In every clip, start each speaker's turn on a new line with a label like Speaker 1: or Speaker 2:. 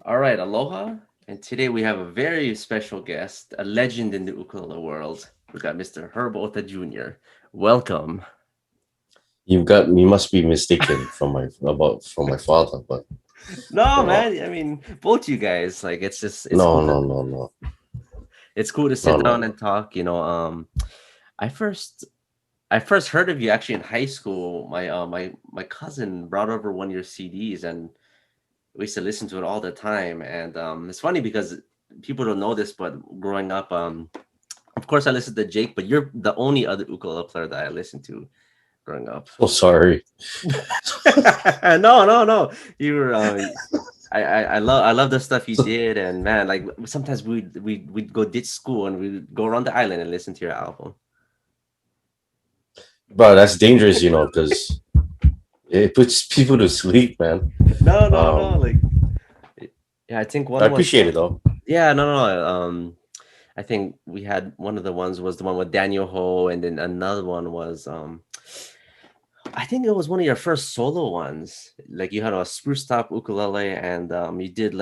Speaker 1: All right, aloha. And today we have a very special guest, a legend in the ukulele world. We got Mr. Herb Ohta Jr. Welcome.
Speaker 2: You must be mistaken from my father, but
Speaker 1: No,
Speaker 2: you know,
Speaker 1: man. I mean, both you guys. Like, it's just it's
Speaker 2: no,
Speaker 1: cool
Speaker 2: no,
Speaker 1: to
Speaker 2: no, no,
Speaker 1: it's cool to
Speaker 2: no,
Speaker 1: sit down
Speaker 2: no.
Speaker 1: and talk. I first I first heard of you actually in high school. My cousin brought over one of your CDs, and we used to listen to it all the time. And it's funny because people don't know this, but growing up, of course, I listened to Jake, but you're the only other ukulele player that I listened to growing up.
Speaker 2: So sorry.
Speaker 1: No, no, no. You were. I love the stuff you did, and man, like sometimes we'd go ditch school and we'd go around the island and listen to your album.
Speaker 2: Bro, that's dangerous, because it puts people to sleep, man.
Speaker 1: No, no, no.
Speaker 2: Um,
Speaker 1: Yeah, I think
Speaker 2: I
Speaker 1: one was.
Speaker 2: appreciate it though.
Speaker 1: Yeah, no, no, no. I think we had one of the ones was the one with Daniel Ho, and then another one was I think it was one of your first solo ones. Like you had a spruce top ukulele, and you did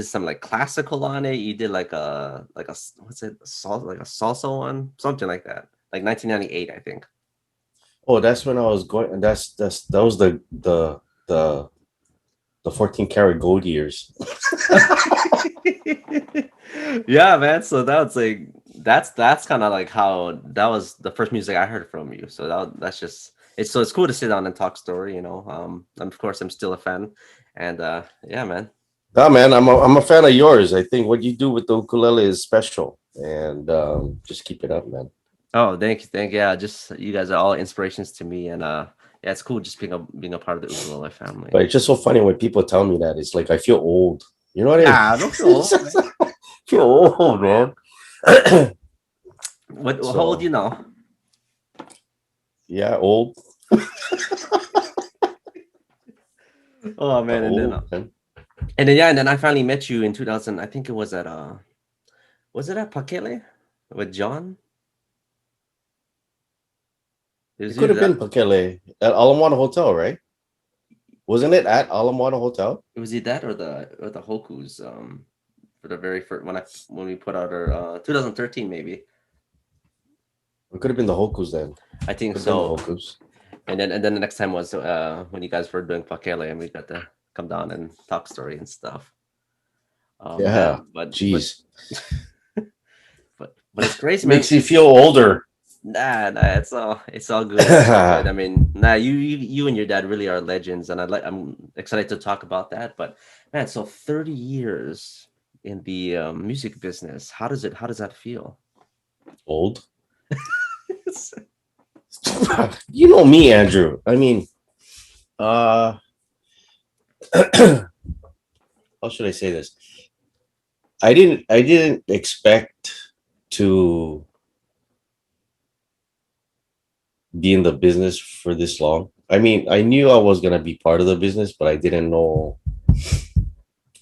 Speaker 1: some like classical on it. You did what's it, like a salsa one, something like that. Like 1998, I think.
Speaker 2: Oh, that's when I was going. That was the 14 karat gold years.
Speaker 1: Yeah, man. So that's kind of like how that was the first music I heard from you. So that's just it's cool to sit down and talk story. And of course I'm still a fan, and yeah, man.
Speaker 2: Nah, man, I'm a fan of yours. I think what you do with the ukulele is special, and just keep it up, man.
Speaker 1: Oh, thank you. Yeah, just you guys are all inspirations to me, and yeah, it's cool just being a part of the ukulele family.
Speaker 2: But it's just so funny when people tell me that. It's like I feel old. You know what I mean?
Speaker 1: Nah, don't feel old, man.
Speaker 2: Feel old, man.
Speaker 1: What? How old you
Speaker 2: So
Speaker 1: know?
Speaker 2: yeah, old,
Speaker 1: Oh man,
Speaker 2: old, man.
Speaker 1: yeah, and then I finally met you in 2000. I think it was at was it at Pakele with John? It
Speaker 2: It
Speaker 1: was
Speaker 2: could
Speaker 1: either
Speaker 2: have
Speaker 1: that.
Speaker 2: been Pakele at Alamana Hotel, right? Wasn't it at Alamana Hotel?
Speaker 1: It was either that or the Hokus. For the very first when we put out our 2013 maybe.
Speaker 2: It could have been the Hokus then.
Speaker 1: I think
Speaker 2: Could have been the
Speaker 1: so.
Speaker 2: Hokus.
Speaker 1: And then the next time was when you guys were doing Pakele and we got to come down and talk story and stuff. Oh
Speaker 2: Yeah.
Speaker 1: man, but
Speaker 2: Jeez.
Speaker 1: but it's crazy, man.
Speaker 2: Makes you feel older.
Speaker 1: Nah, it's all good. It's all good. I mean, nah, you and your dad really are legends, and I'm excited to talk about that. But man, so 30 years in the music business, how does that feel?
Speaker 2: Old. You know me, Andrew. I mean, uh how should I say this? I didn't expect to be in the business for this long. I mean, I knew I was gonna be part of the business, but I didn't know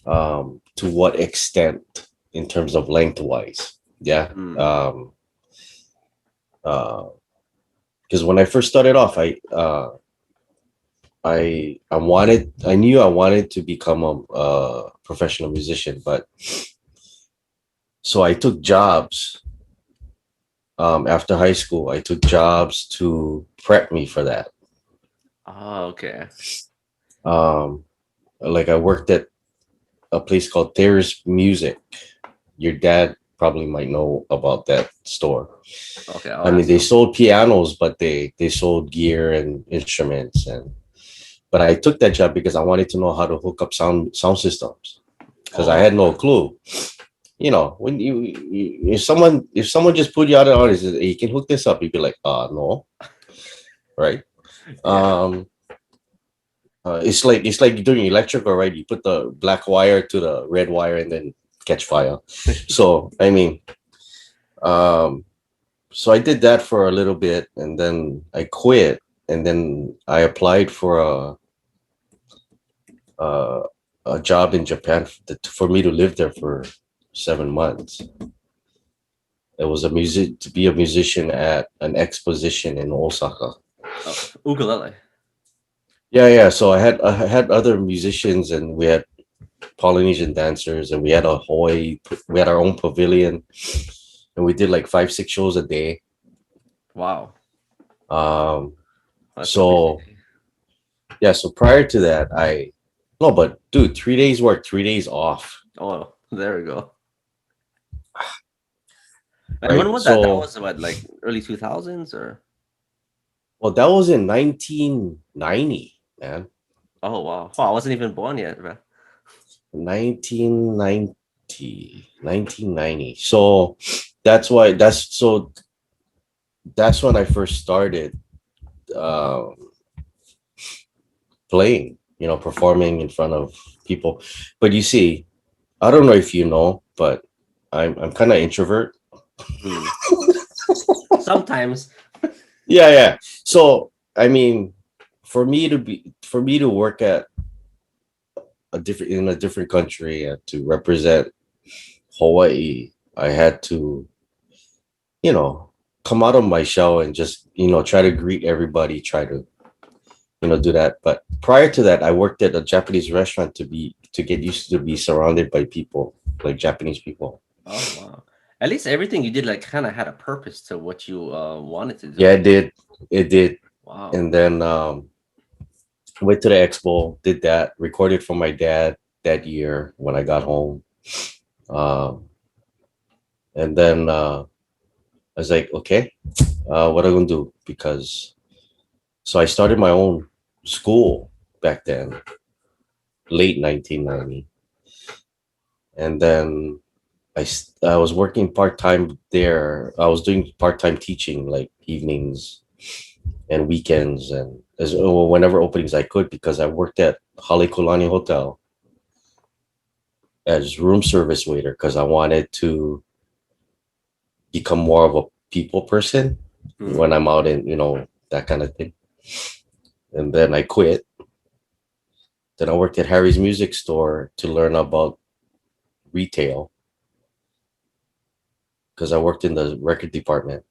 Speaker 2: to what extent in terms of lengthwise. Yeah.
Speaker 1: Mm.
Speaker 2: Uh because when I first started off, I knew I wanted to become a professional musician, but so I took jobs after high school. I took jobs to prep me for that.
Speaker 1: Oh, okay.
Speaker 2: Um, like I worked at a place called There's Music. Your dad probably might know about that store.
Speaker 1: Okay, I'll
Speaker 2: I mean,
Speaker 1: ask
Speaker 2: they
Speaker 1: him.
Speaker 2: sold pianos, but they sold gear and instruments. And but I took that job because I wanted to know how to hook up sound systems because I
Speaker 1: Oh,
Speaker 2: had no
Speaker 1: okay.
Speaker 2: clue. When if someone just put you out on it, says, "Hey, you can hook this up," you'd be like, no, right?
Speaker 1: Yeah.
Speaker 2: Um, it's like doing electrical, right? You put the black wire to the red wire and then catch fire. So I mean, um, so I did that for a little bit, and then I quit, and then I applied for a, a job in Japan for me to live there for 7 months. It was a music to be a musician at an exposition in Osaka.
Speaker 1: Oh, ukulele.
Speaker 2: Yeah, yeah. So I had other musicians, and we had Polynesian dancers, and we had a Hawaii. We had our own pavilion, and we did like 5, 6 shows a day.
Speaker 1: Wow,
Speaker 2: Um,
Speaker 1: that's
Speaker 2: so
Speaker 1: amazing.
Speaker 2: yeah, so prior to that, I no, but dude, 3 days work, 3 days off,
Speaker 1: Oh, there we go. And when
Speaker 2: right?
Speaker 1: was that? That
Speaker 2: So
Speaker 1: was what, like early 2000s or?
Speaker 2: well, that was in 1990, man.
Speaker 1: Oh wow. Oh, I wasn't even born yet, bro.
Speaker 2: 1990. So that's why that's when I first started uh, playing, performing in front of people. But you see, I don't know if you know, but I'm kind of introvert.
Speaker 1: Hmm. Sometimes.
Speaker 2: Yeah, yeah. So I mean, for me to work at a different country and to represent Hawaii, I had to, you know, come out of my shell and just, try to greet everybody, try to, do that. But prior to that, I worked at a Japanese restaurant to get used to be surrounded by people, like Japanese people.
Speaker 1: Oh wow. At least everything you did like kind of had a purpose to what you wanted to
Speaker 2: Yeah,
Speaker 1: do.
Speaker 2: it did. It did.
Speaker 1: Wow.
Speaker 2: And then went to the expo, did that, recorded for my dad that year when I got home. Um, and then I was like, okay, what am I gonna do? Because so I started my own school back then, late 1990, and then I was working part time there. I was doing part time teaching, like evenings and weekends, and as well, whenever openings I could, because I worked at Halekulani Hotel as room service waiter because I wanted to become more of a people person
Speaker 1: Hmm.
Speaker 2: when I'm out in, that kind of thing. And then I quit. Then I worked at Harry's Music Store to learn about retail because I worked in the record department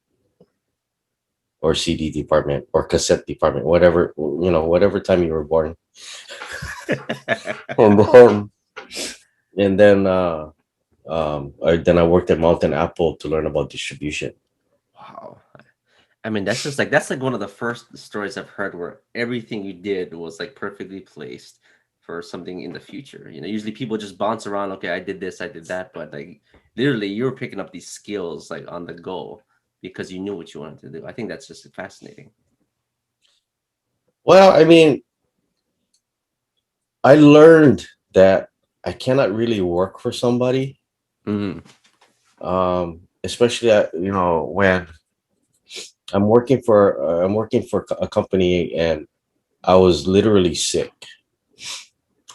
Speaker 2: or CD department or cassette department, whatever, whatever time you were born. And then, and then, then I worked at Mountain Apple to learn about distribution.
Speaker 1: Wow. I mean, that's like one of the first stories I've heard where everything you did was like perfectly placed for something in the future. Usually people just bounce around, okay, I did this, I did that, but like literally you were picking up these skills like on the go because you knew what you wanted to do. I think that's just fascinating.
Speaker 2: Well, I mean, I learned that I cannot really work for somebody,
Speaker 1: Hmm.
Speaker 2: especially when I'm working for a company and I was literally sick,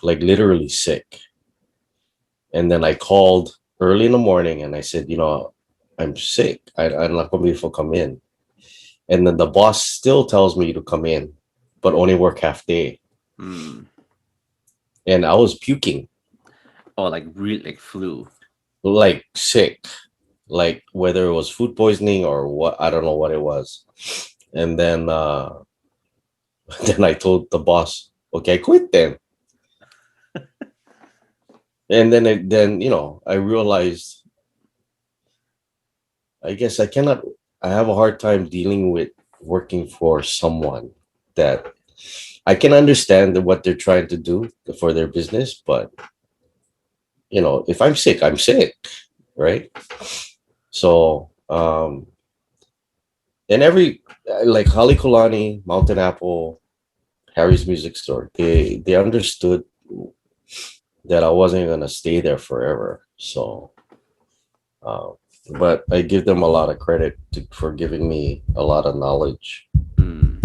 Speaker 2: like literally sick. And then I called early in the morning and I said, I'm sick. I'm not going to be able to come in. And then the boss still tells me to come in, but only work half day.
Speaker 1: Mm.
Speaker 2: And I was puking,
Speaker 1: Oh, like really like flu.
Speaker 2: like sick, like whether it was food poisoning or what, I don't know what it was. And then, then I told the boss, okay, I quit then. And then, I realized, I guess I have a hard time dealing with working for someone that I can understand what they're trying to do for their business, but if I'm sick, I'm sick, right? So, and like Halikulani, Mountain Apple, Harry's Music Store, they understood that I wasn't gonna stay there forever. So, uh, but I give them a lot of credit for giving me a lot of knowledge.
Speaker 1: Mm.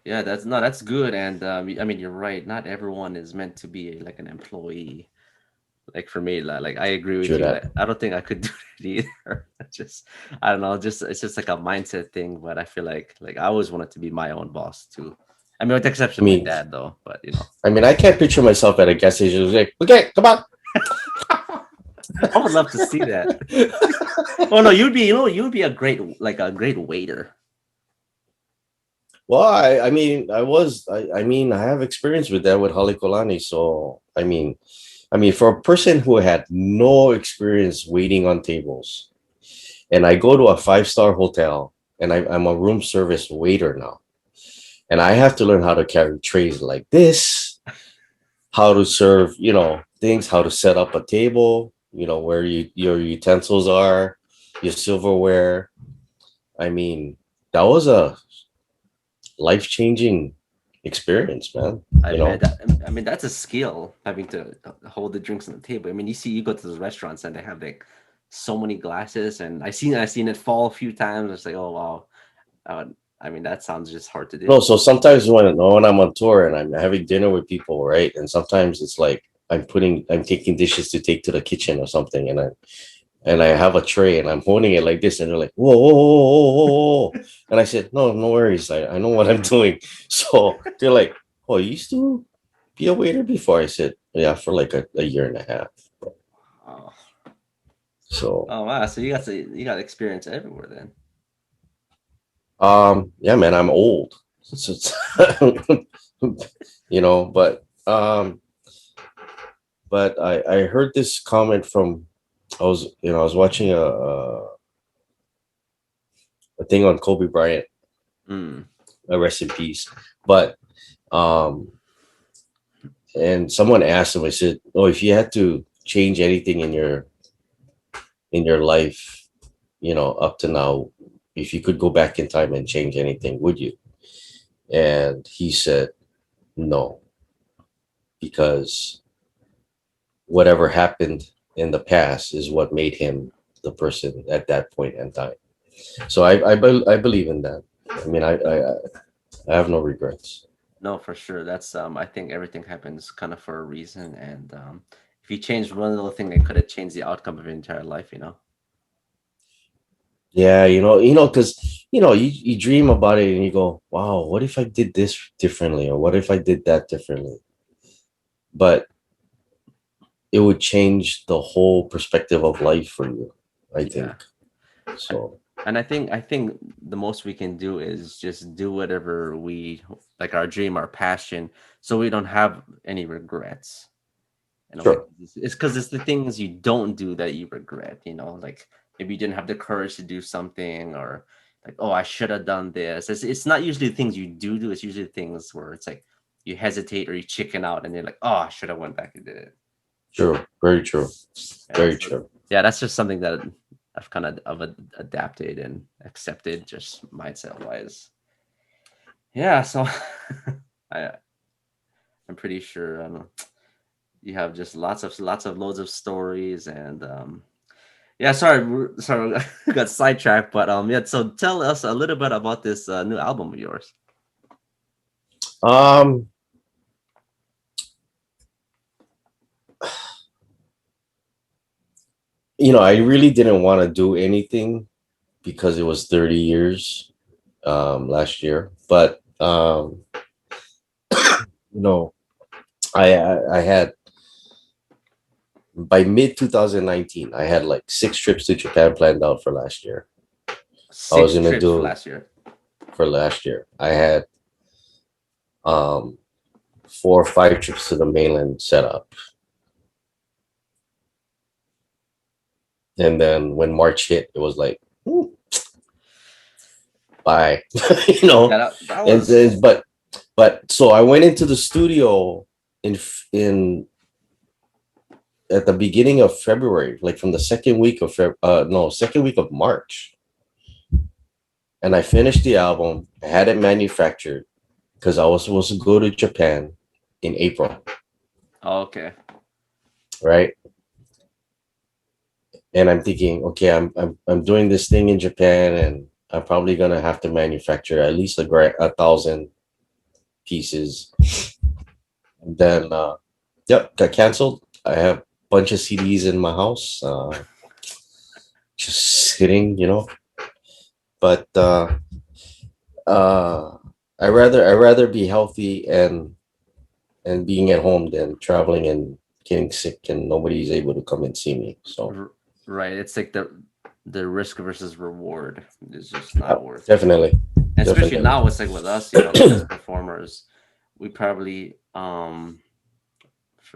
Speaker 1: Yeah, that's good. And I mean, you're right. Not everyone is meant to be like an employee. Like for me, like I agree with
Speaker 2: True
Speaker 1: you.
Speaker 2: that.
Speaker 1: Like I don't think I could do it either. Just I don't know. Just it's just like a mindset thing. But I feel like I always wanted to be my own boss too. I mean, with the exception
Speaker 2: I
Speaker 1: of my
Speaker 2: mean,
Speaker 1: dad, though. But
Speaker 2: I can't picture myself at a gas station. It's like, okay, come on.
Speaker 1: I would love to see that. Oh no, you'd be a great waiter.
Speaker 2: Well, I mean, I have experience with that with Halikulani. So, I mean, I mean, for a person who had no experience waiting on tables, and I go to a 5-star hotel and I'm a room service waiter now, and I have to learn how to carry trays like this, how to serve, things, how to set up a table, where your utensils are, your silverware. I mean, that was a life-changing experience, man.
Speaker 1: I bet that, I mean, that's a skill, having to hold the drinks on the table. I mean, you go to those restaurants and they have like so many glasses, and I've seen it fall a few times. It's like, oh wow. Uh, I mean, that sounds just hard to
Speaker 2: No,
Speaker 1: do.
Speaker 2: so sometimes when I'm on tour and I'm having dinner with people, right? And sometimes it's like I'm taking dishes to take to the kitchen or something, and I have a tray and I'm holding it like this, and they're like, whoa, whoa, whoa, whoa, whoa, whoa. And I said, no, no worries. I know what I'm doing. So they're like, oh, you used to be a waiter before? I said, yeah, for like a year and a half.
Speaker 1: Oh,
Speaker 2: So
Speaker 1: oh wow. So you got experience everywhere then.
Speaker 2: yeah, man, I'm old. So but I heard this comment from I was watching a thing on Kobe Bryant,
Speaker 1: Mm.
Speaker 2: rest in peace. But um and someone asked him, I said, oh, if you had to change anything in your life, up to now, if you could go back in time and change anything, would you? And he said no, because whatever happened in the past is what made him the person at that point in time. So I believe in that. I mean, I have no regrets.
Speaker 1: No, for sure. That's I think everything happens kind of for a reason, and if you change one little thing, it could have changed the outcome of your entire life.
Speaker 2: Yeah, because you dream about it and you go, wow, what if I did this differently, or what if I did that differently? But it would change the whole perspective of life for you, I think.
Speaker 1: Yeah. And
Speaker 2: So
Speaker 1: and I think the most we can do is just do whatever we like, our dream, our passion, so we don't have any regrets in a way.
Speaker 2: sure.
Speaker 1: It's because it's the things you don't do that you regret. Like maybe you didn't have the courage to do something, or like, oh, I should have done this. It's not usually things you do. It's usually things where it's like you hesitate or you chicken out, and you're like, oh, I should have went back and did it.
Speaker 2: True. Very true.
Speaker 1: Yeah.
Speaker 2: Very
Speaker 1: So
Speaker 2: true.
Speaker 1: yeah, that's just something that I've kind of adapted and accepted, just mindset wise. Yeah. So I I'm pretty sure you have just lots of loads of stories, and yeah. Sorry, we got sidetracked, but yeah. So tell us a little bit about this new album of yours.
Speaker 2: Um, I really didn't want to do anything because it was 30 years last year. But you know, I had by mid 2019, I had like 6 trips to Japan planned out for last year. I was
Speaker 1: Six
Speaker 2: gonna
Speaker 1: trips for
Speaker 2: do
Speaker 1: last year.
Speaker 2: for last year. I had um 4 or 5 trips to the mainland set up. And then when March hit, it was like, bye. you
Speaker 1: Yeah,
Speaker 2: know.
Speaker 1: that
Speaker 2: And
Speaker 1: was.
Speaker 2: then, but so I went into the studio in at the beginning of February, like from the second week of second week of March, and I finished the album. I had it manufactured because I was supposed to go to Japan in April,
Speaker 1: Oh, okay.
Speaker 2: right? And I'm thinking, okay, I'm doing this thing in Japan, and I'm probably gonna have to manufacture at least a thousand pieces. And then, yep, got canceled. I have a bunch of CDs in my house, just sitting. But uh, I rather be healthy and being at home than traveling and getting sick and nobody's able to come and see me. So
Speaker 1: R- right. It's like the risk versus reward is just not worth it.
Speaker 2: definitely,
Speaker 1: And especially
Speaker 2: definitely,
Speaker 1: now, it's like with us, like as performers, we probably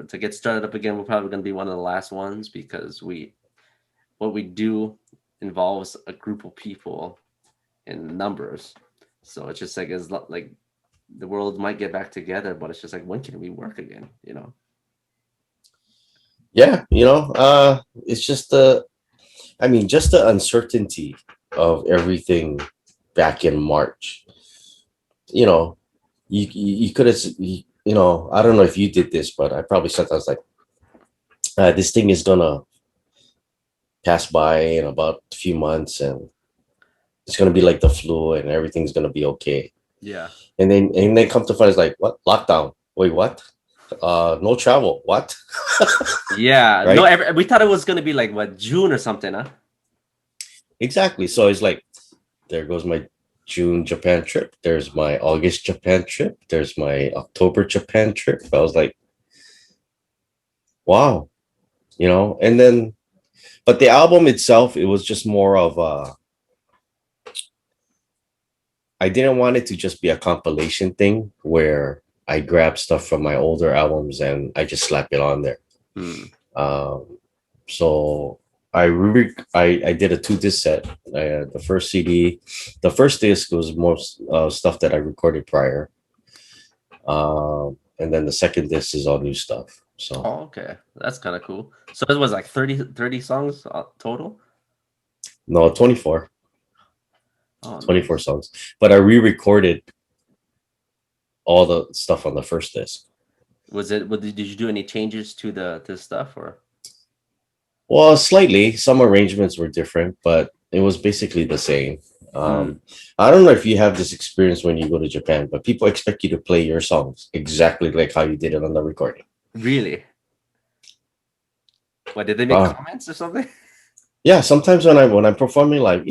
Speaker 1: to get started up again, we're probably going to be one of the last ones because what we do involves a group of people in numbers. So it's just like like the world might get back together, but it's just like when can we work again? You know?
Speaker 2: Yeah, it's just just the uncertainty of everything back in March. You know, you could have, I don't know if you did this, but I probably sometimes like, this thing is gonna pass by in about a few months, and it's gonna be like the flu, and everything's gonna be okay.
Speaker 1: Yeah.
Speaker 2: And then come to find, it's like, what, lockdown? Wait, what? No travel? What?
Speaker 1: Yeah. No,
Speaker 2: Right?
Speaker 1: we thought it was going to be like what, June or something, huh?
Speaker 2: Exactly. So it's like, there goes my June Japan trip. There's my August Japan trip. There's my October Japan trip. I was like, wow, And then, but the album itself, it was just more of I didn't want it to just be a compilation thing where I grab stuff from my older albums and I just slap it on there.
Speaker 1: Hmm.
Speaker 2: So I did a 2 disc set. The first CD, the first disc was more stuff that I recorded prior, and then the second disc is all new stuff. So
Speaker 1: Oh, okay. That's kind of cool. So it was like 30 songs total?
Speaker 2: no, 24,
Speaker 1: Oh,
Speaker 2: 24
Speaker 1: nice.
Speaker 2: songs, but I re-recorded all the stuff on the first disc.
Speaker 1: Did you do any changes to the stuff or?
Speaker 2: Well, slightly. Some arrangements were different, but it was basically the same.
Speaker 1: Hmm.
Speaker 2: I don't know if you have this experience when you go to Japan, but people expect you to play your songs exactly like how you did it on the recording.
Speaker 1: Really? What, did they make
Speaker 2: Uh,
Speaker 1: comments or something?
Speaker 2: yeah, sometimes when I'm performing live,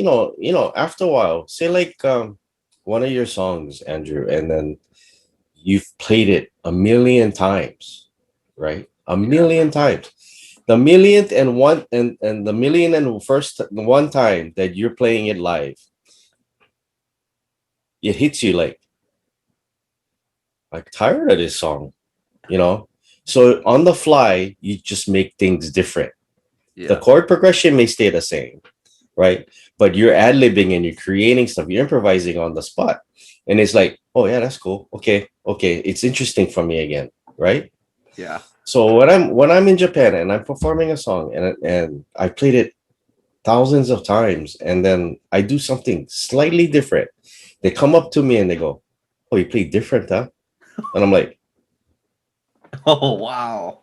Speaker 2: after a while, say like one of your songs, Andrew, and then you've played it a million times, right? A
Speaker 1: Yeah.
Speaker 2: million times. The millionth and one and the million and first one time that you're playing it live, it hits you like tired of this song, you know. So on the fly, you just make things different. The
Speaker 1: Yeah.
Speaker 2: chord progression may stay the same, right? But you're ad-libbing and you're creating stuff, you're improvising on the spot. And it's like, oh yeah, that's cool. Okay, it's interesting for me again, right?
Speaker 1: Yeah.
Speaker 2: So when I'm in Japan and I'm performing a song and I played it thousands of times, and then I do something slightly different, they come up to me and they go, "Oh, you played different, huh?" And I'm like,
Speaker 1: Oh, wow.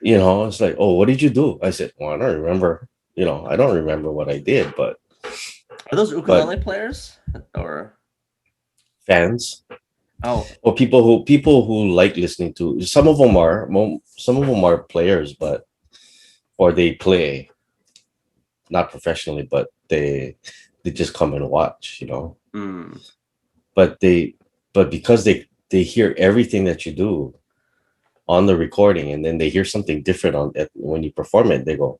Speaker 2: it's like, "Oh, what did you do?" I said, "Well, I don't remember. I don't remember what I did, but
Speaker 1: Are those
Speaker 2: but
Speaker 1: ukulele players or?
Speaker 2: fans
Speaker 1: Oh,
Speaker 2: or people who like listening to, some of them are players, but or they play not professionally, but they just come and watch.
Speaker 1: mm,
Speaker 2: But because they hear everything that you do on the recording, and then they hear something different when you perform it, they go,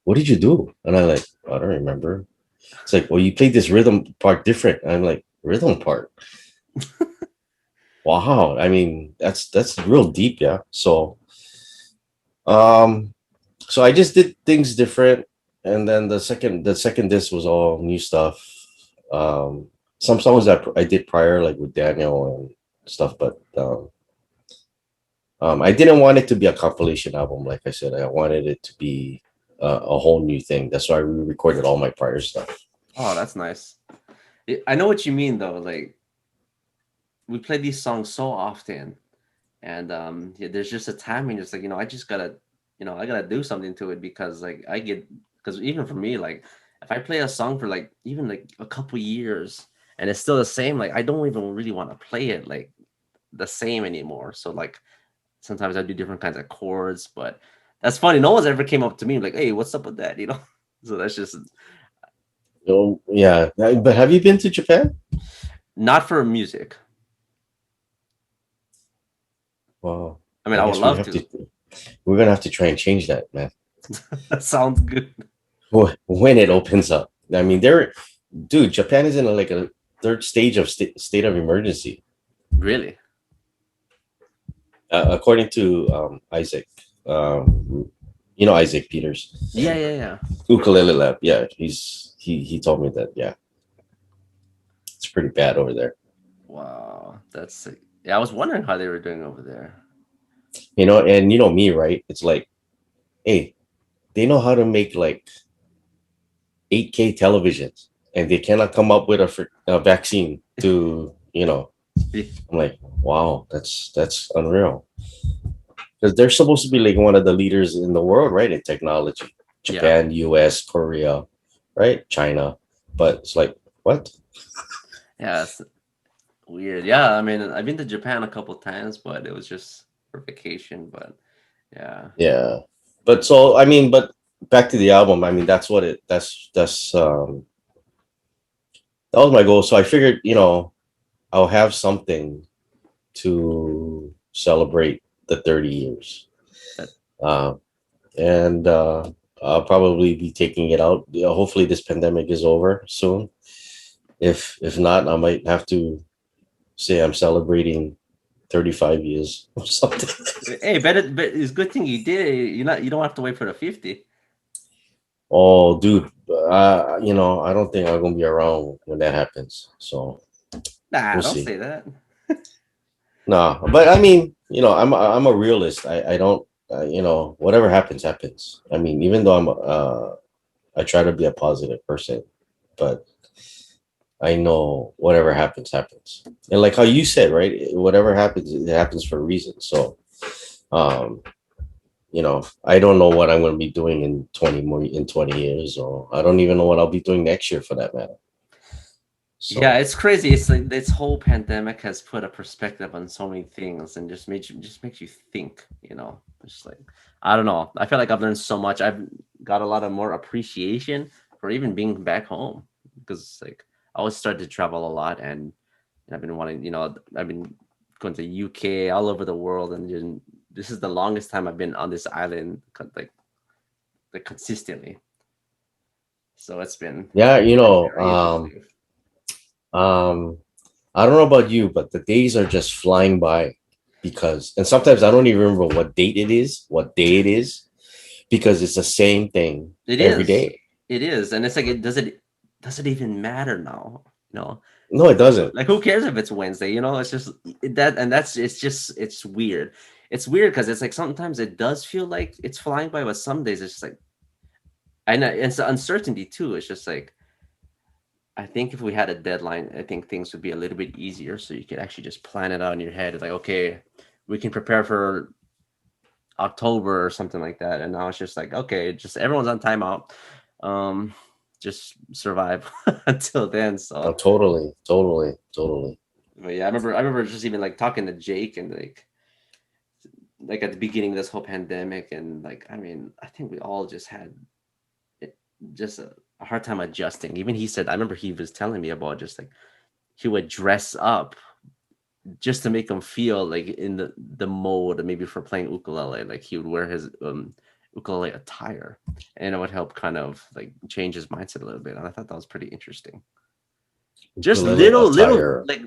Speaker 2: "What did you do?" And I'm like, "I don't remember." It's like, "Well, you played this rhythm part different." I'm like, "Rhythm part? Wow." I mean, that's real deep, yeah. Um so I just did things different, and then the second disc was all new stuff. Some songs that I did prior, like with Daniel and stuff, but I didn't want it to be a compilation album. Like I said, I wanted it to be a whole new thing. That's why we recorded all my prior stuff.
Speaker 1: oh, that's nice. I know what you mean though. Like we play these songs so often, and yeah, there's just a time when it's like I just gotta, I gotta do something to it because like because even for me, like if I play a song for like even like a couple years and it's still the same, like I don't even really want to play it like the same anymore. So like sometimes I do different kinds of chords, but that's funny. No one's ever came up to me like, "Hey, what's up with that?" So that's just
Speaker 2: Oh yeah, but have you been to Japan?
Speaker 1: not for music.
Speaker 2: Well,
Speaker 1: I mean,
Speaker 2: I
Speaker 1: I would
Speaker 2: guess we
Speaker 1: love
Speaker 2: have
Speaker 1: to.
Speaker 2: to. We're gonna have to try and change that, man.
Speaker 1: That sounds good.
Speaker 2: When it opens up, I mean, dude, Japan is in like a third stage of state of emergency.
Speaker 1: Really?
Speaker 2: According to Isaac, um, Isaac Peters,
Speaker 1: Yeah, yeah, yeah.
Speaker 2: Ukulele Lab. Yeah, he told me that. Yeah, it's pretty bad over there.
Speaker 1: Wow, that's sick. Yeah, I was wondering how they were doing over there.
Speaker 2: And me, right? It's like, hey, they know how to make like 8K televisions, and they cannot come up with a vaccine to. I'm like, wow, that's unreal. Because they're supposed to be like one of the leaders in the world, right? In technology,
Speaker 1: Yeah,
Speaker 2: Japan, US, Korea, right? China. But it's like, what?
Speaker 1: yeah, it's weird. Yeah, I mean, I've been to Japan a couple times, but it was just for vacation. But yeah,
Speaker 2: Yeah. But so, I mean, but back to the album. I mean, that's what it. That's that was my goal. So I figured, I'll have something to celebrate the 30 years.
Speaker 1: that
Speaker 2: Uh, and I'll probably be taking it out. Hopefully, this pandemic is over soon. If not, I might have to say I'm celebrating 35 years or something.
Speaker 1: hey, but it's good thing you did it. You don't have to wait for the 50.
Speaker 2: Oh, dude, I don't think I'm gonna be around when that happens. So
Speaker 1: Nah,
Speaker 2: we'll
Speaker 1: don't
Speaker 2: see.
Speaker 1: say that.
Speaker 2: No, but I mean, I'm a realist. I don't, whatever happens, happens. I mean, even though I try to be a positive person, but I know whatever happens, happens. And like how you said, right? Whatever happens, it happens for a reason. So, um, I don't know what I'm going to be doing in 20 years, or I don't even know what I'll be doing next year for that matter.
Speaker 1: Yeah,
Speaker 2: So,
Speaker 1: it's crazy. It's like this whole pandemic has put a perspective on so many things and just makes you think, Just like I don't know. I feel like I've learned so much. I've got a lot of more appreciation for even being back home because like I always started to travel a lot and I've been wanting, I've been going to UK, all over the world, and this is the longest time I've been on this island like consistently. So
Speaker 2: yeah,
Speaker 1: it's been very interesting.
Speaker 2: um, I don't know about you, but the days are just flying by and sometimes I don't even remember what date it is, what day it is, because it's the same thing
Speaker 1: It
Speaker 2: every
Speaker 1: is.
Speaker 2: day.
Speaker 1: It is. And it's like it doesn't even matter now, you know.
Speaker 2: No, it doesn't.
Speaker 1: Like who cares if it's Wednesday, It's just that and that's it's weird. It's weird because it's like sometimes it does feel like it's flying by, but some days it's just like I know it's the uncertainty too. It's just like I think if we had a deadline, I think things would be a little bit easier so you could actually just plan it out in your head. It's like, okay, we can prepare for October or something like that. And now it's just like, okay, just everyone's on timeout. Um, just survive until then.
Speaker 2: Oh,
Speaker 1: So,
Speaker 2: totally, totally, totally.
Speaker 1: but yeah, I remember just even like talking to Jake and like at the beginning of this whole pandemic, and like, I mean, I think we all just had it, just a hard time adjusting. Even he said, I remember he was telling me about just like he would dress up just to make him feel like in the mode maybe for playing ukulele. Like he would wear his ukulele attire, and it would help kind of like change his mindset a little bit. And I thought that was pretty interesting. Just
Speaker 2: Ukulele
Speaker 1: little
Speaker 2: attire.
Speaker 1: like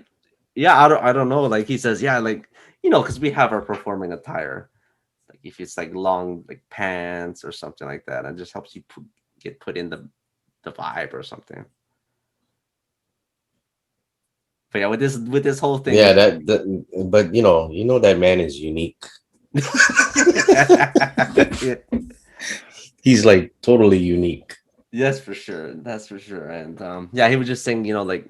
Speaker 1: yeah, I don't know. Like he says, yeah, like because we have our performing attire. Like if it's like long like pants or something like that, it just helps you get put in the vibe or something. But yeah, with this whole thing,
Speaker 2: Yeah,
Speaker 1: it's
Speaker 2: but that man is unique.
Speaker 1: yeah.
Speaker 2: He's like totally unique.
Speaker 1: Yes, for sure. That's for sure. And yeah, he was just saying, like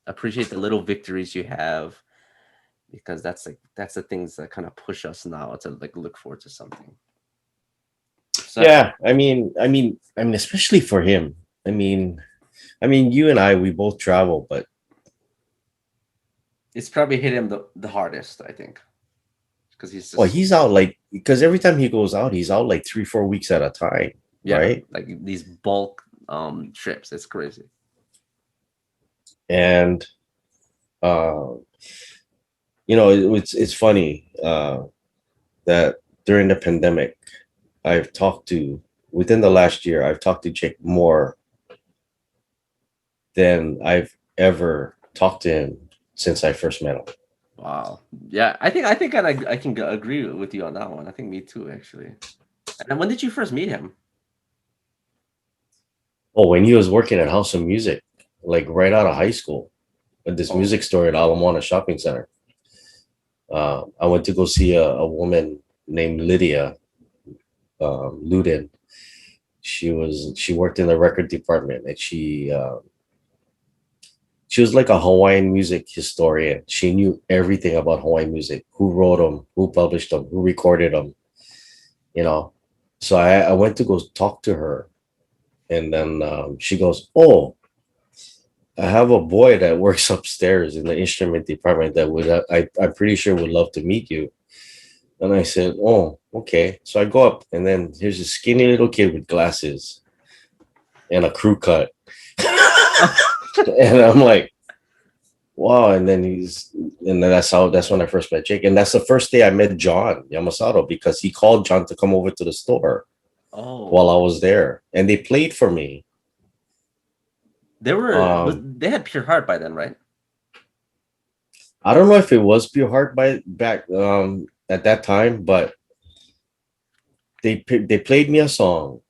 Speaker 1: appreciate the little victories you have because that's the things that kind of push us now to like look forward to something. So
Speaker 2: Yeah, I mean, especially for him. I mean, you and I, we both travel, but
Speaker 1: it's probably hit him the hardest, I think, because he's
Speaker 2: well,
Speaker 1: just
Speaker 2: he's out like because every time he goes out, he's out like 3, 4 weeks at a time,
Speaker 1: yeah,
Speaker 2: right?
Speaker 1: like these bulk trips. It's crazy.
Speaker 2: And uh, it's funny that during the pandemic, I've talked to within the last year, I've talked to Jake more than I've ever talked to him since I first met him.
Speaker 1: Wow. Yeah, I can agree with you on that one. I think me too, actually. And then when did you first meet him?
Speaker 2: Oh, when he was working at House of Music, like right out of high school, at this
Speaker 1: Oh,
Speaker 2: music store at Alamana Shopping Center. I went to go see a woman named Lydia Ludin. She worked in the record department, and she was like a Hawaiian music historian. She knew everything about Hawaiian music, who wrote them, who published them, who recorded them, you know. So I went to go talk to her, and then she goes, "Oh, I have a boy that works upstairs in the instrument department that would I'm pretty sure would love to meet you." And I said, "Oh, okay." So I go up, and then here's a skinny little kid with glasses and a crew cut, and I'm like, "Wow!" And then that's when I first met Jake, and that's the first day I met John Yamasato because he called John to come over to the store while
Speaker 1: oh.
Speaker 2: I was there, and they played for me.
Speaker 1: They had Pure Heart by then, right?
Speaker 2: I don't know if it was Pure Heart by back at that time, but they played me a song,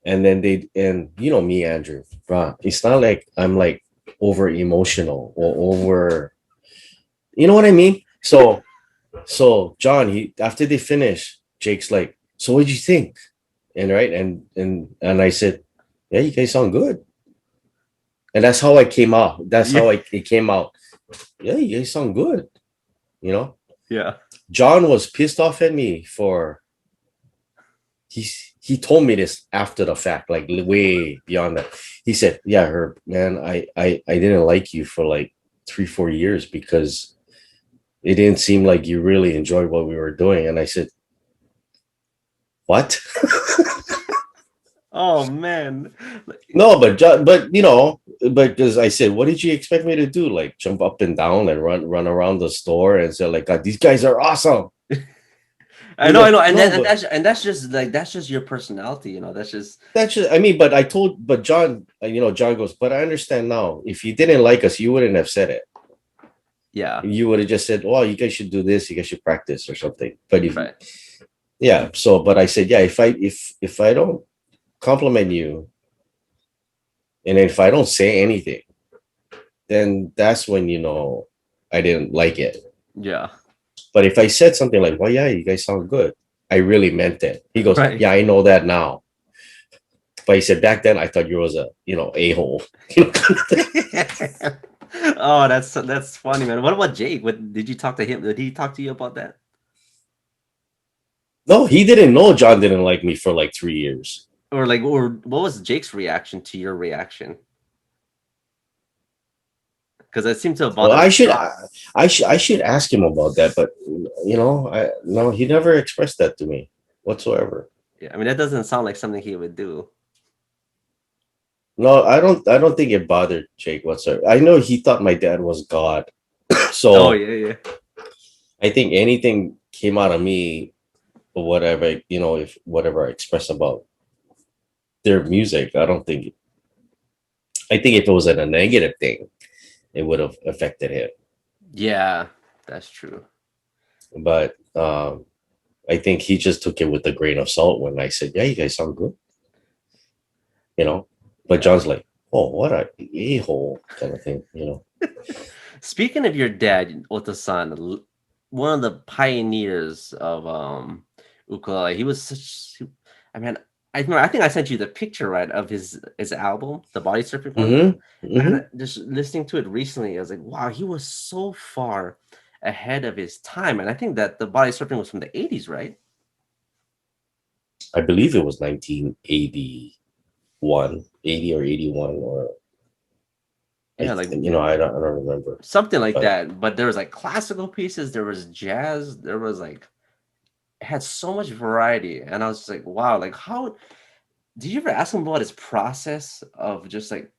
Speaker 2: and then and you know me, Andrew, bruh, it's not like I'm like over emotional or over, you know what I mean. So John, he after they finish, Jake's like, "So what'd you think?" And right, and I said, "Yeah, you guys sound good." And that's how I came out. That's
Speaker 1: Yeah.
Speaker 2: how it came out. Yeah, you guys sound good. You know,
Speaker 1: Yeah.
Speaker 2: John was pissed off at me for he told me this after the fact, like way beyond that. He said, "Yeah, Herb, man, I didn't like you for like 3-4 years because it didn't seem like you really enjoyed what we were doing." And I said, "What?"
Speaker 1: Oh man.
Speaker 2: No, but you know, but because I said, "What did you expect me to do? Like jump up and down and run around the store and say like, God, these guys are awesome."
Speaker 1: I
Speaker 2: He's
Speaker 1: know, I know,
Speaker 2: like, "No, but
Speaker 1: and that's just like that's just your personality, you know. That's just
Speaker 2: that's just, I mean, but but John, you know, John goes, but I understand now. If you didn't like us, you wouldn't have said it.
Speaker 1: yeah,
Speaker 2: You would have just said, "Oh, you guys should do this. You guys should practice or something." But if,
Speaker 1: right.
Speaker 2: yeah, so, but I said, yeah, if I don't compliment you, and if I don't say anything, then that's when you know I didn't like it.
Speaker 1: Yeah.
Speaker 2: But if I said something like, "Well, yeah, you guys sound good," I really meant it. He goes,
Speaker 1: Right.
Speaker 2: "Yeah, I know that now." But he said, "Back then, I thought you was a, you know, a hole."
Speaker 1: Oh, that's funny, man. What about Jake? What did you talk to him? Did he talk to you about that?
Speaker 2: No, he didn't know John didn't like me for like 3 years.
Speaker 1: Or what was Jake's reaction to your reaction? Because it seemed to have
Speaker 2: Well,
Speaker 1: bothered John.
Speaker 2: I should ask him about that, but you know, I no, he never expressed that to me whatsoever.
Speaker 1: Yeah, I mean that doesn't sound like something he would do.
Speaker 2: No, I don't think it bothered Jake whatsoever. I know he thought my dad was God.
Speaker 1: Oh
Speaker 2: So
Speaker 1: yeah, yeah.
Speaker 2: I think anything came out of me or whatever, you know, if whatever I express about their music, I think if it was a negative thing, it would have affected him.
Speaker 1: Yeah, that's true.
Speaker 2: But I think he just took it with a grain of salt when I said, "Yeah, you guys sound good," you know. But
Speaker 1: Yeah.
Speaker 2: John's like, "Oh, what a hole," kind of thing, you know.
Speaker 1: Speaking of your dad, Otasan, one of the pioneers of ukulele, he was such. I mean, I remember, I think I sent you the picture right of his album, the body surfing one.
Speaker 2: Mm-hmm.
Speaker 1: And
Speaker 2: Mm-hmm.
Speaker 1: just listening to it recently, I was like, wow, he was so far ahead of his time. And I think that the body surfing was from the 80s, right?
Speaker 2: I believe it was 1981, 80 or 81, or
Speaker 1: Yeah, like
Speaker 2: you know, I don't remember,
Speaker 1: something like
Speaker 2: but
Speaker 1: that. But there was like classical pieces, there was jazz, there was like it had so much variety. And I was just like, wow, like how did you ever ask him about his process of just like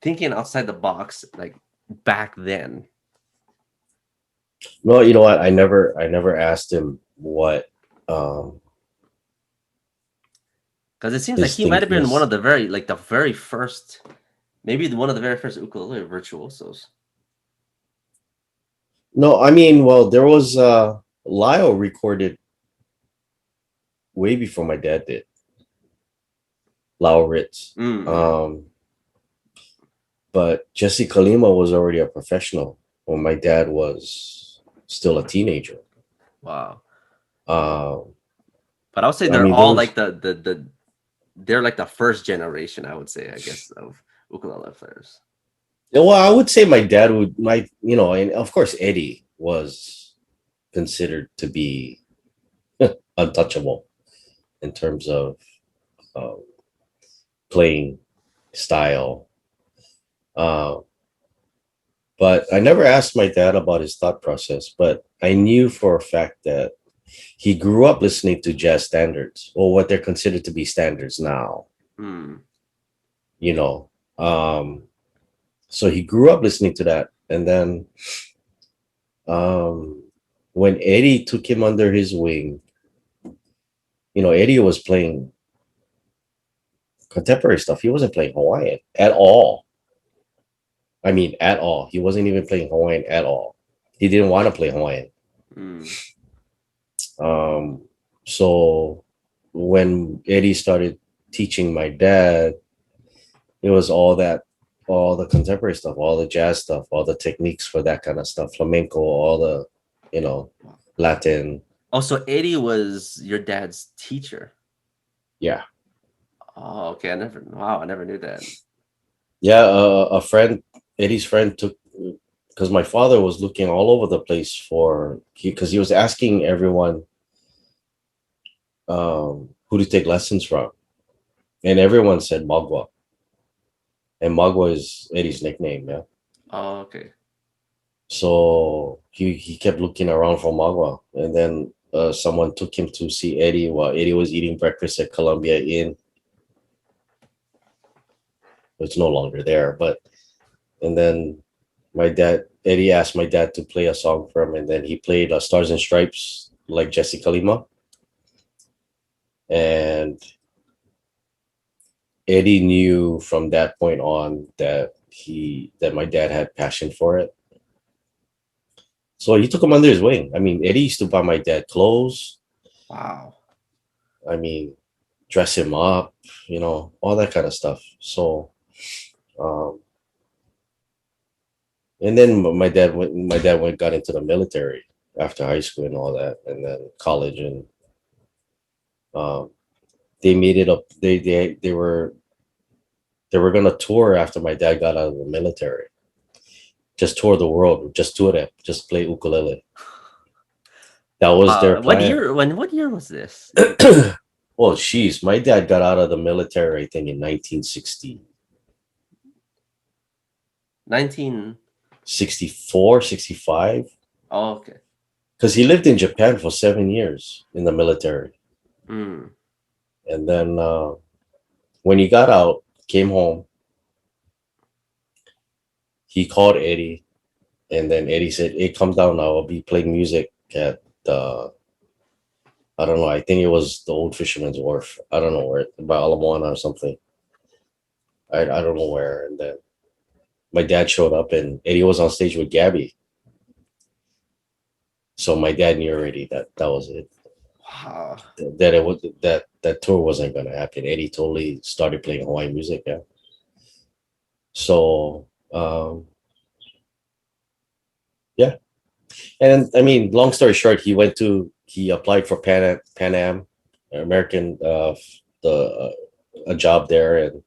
Speaker 1: thinking outside the box, like back then?
Speaker 2: no, you know what? I never asked him what um
Speaker 1: Because it seems like
Speaker 2: his
Speaker 1: he might have been one
Speaker 2: his
Speaker 1: of the very like the very first, maybe one of the very first ukulele virtuosos.
Speaker 2: No, I mean, well, there was Lyle recorded way before my dad did. Lyle Ritz.
Speaker 1: Mm.
Speaker 2: But Jesse Kalima was already a professional when my dad was still a teenager.
Speaker 1: Wow.
Speaker 2: Um,
Speaker 1: But I would say
Speaker 2: I
Speaker 1: they're
Speaker 2: mean, there
Speaker 1: all
Speaker 2: was
Speaker 1: like the they're like the first generation, I would say, I guess, of ukulele players.
Speaker 2: well, I would say my dad would my and of course Eddie was considered to be untouchable in terms of uh, playing style. Uh, but I never asked my dad about his thought process. But I knew for a fact that he grew up listening to jazz standards, or what they're considered to be standards now.
Speaker 1: Hmm.
Speaker 2: You know, um, so he grew up listening to that, and then um, when Eddie took him under his wing, Eddie was playing contemporary stuff. He wasn't playing Hawaiian at all. I mean, at all. He wasn't even playing Hawaiian at all. He didn't want to play Hawaiian.
Speaker 1: Hmm.
Speaker 2: Um, so when Eddie started teaching my dad, it was all the contemporary stuff, all the jazz stuff, all the techniques for that kind of stuff, flamenco, all the, you know, Latin.
Speaker 1: Also, Eddie was your dad's teacher.
Speaker 2: Yeah.
Speaker 1: Oh, okay. I never knew that.
Speaker 2: Yeah. A friend, Eddie's friend took, because my father was looking all over the place because he was asking everyone who to take lessons from. And everyone said Magua. And Magua is Eddie's nickname. Yeah.
Speaker 1: Oh, okay.
Speaker 2: So he kept looking around for Magua, and then someone took him to see Eddie while Eddie was eating breakfast at Columbia Inn. It's no longer there, but and then Eddie asked my dad to play a song for him, and then he played Stars and Stripes like Jesse Kalima, and Eddie knew from that point on that my dad had passion for it. So he took him under his wing. I mean, Eddie used to buy my dad clothes.
Speaker 1: Wow.
Speaker 2: I mean, dress him up, all that kind of stuff. So, um, and then got into the military after high school and all that, and then college, and um, they made it up. They were gonna tour after my dad got out of the military. Just tour the world, just tour it, just play ukulele. That was their
Speaker 1: What
Speaker 2: plan.
Speaker 1: year? What year was this?
Speaker 2: Well, geez, my dad got out of the military, I think, in 1960,
Speaker 1: 19.
Speaker 2: 64, 65.
Speaker 1: Oh, okay.
Speaker 2: Because he lived in Japan for 7 years in the military.
Speaker 1: Mm.
Speaker 2: And then when he got out, came home, he called Eddie. And then Eddie said, "Hey, come down now. I'll be playing music at I don't know. I think it was the Old Fisherman's Wharf. I don't know where, by Alamoana or something. I don't know where." And then my dad showed up, and Eddie was on stage with Gabby. So my dad knew already that was it.
Speaker 1: Wow.
Speaker 2: That it was that tour wasn't gonna happen. Eddie totally started playing Hawaiian music. Yeah. So yeah, and I mean, long story short, he applied for Pan Am, American, the a job there, and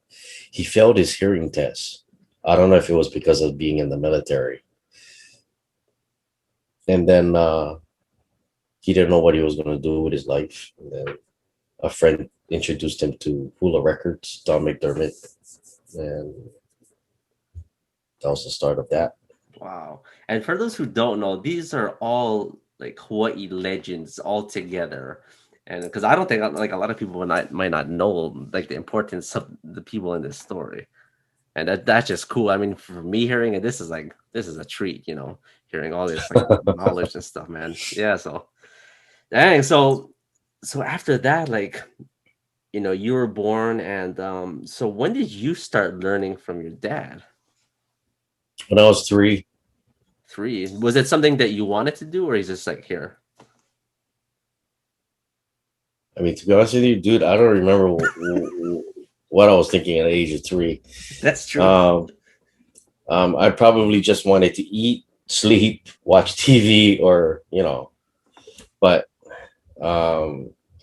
Speaker 2: he failed his hearing test. I don't know if it was because of being in the military, and then he didn't know what he was going to do with his life. And then a friend introduced him to Hula Records, Don McDermott, and that was the start of that.
Speaker 1: Wow. And for those who don't know, these are all like Hawaii legends all together. And because I don't think like a lot of people might not know like the importance of the people in this story. And that's just cool. I mean, for me hearing it, this is a treat, hearing all this like knowledge and stuff, man. Yeah, so dang. So after that, like, you were born and so when did you start learning from your dad?
Speaker 2: When I was 3,
Speaker 1: 3. Was it something that you wanted to do, or is just like here?
Speaker 2: I mean, to be honest with you, dude, I don't remember what I was thinking at the age of 3.
Speaker 1: That's true.
Speaker 2: Um, I probably just wanted to eat, sleep, watch TV, or But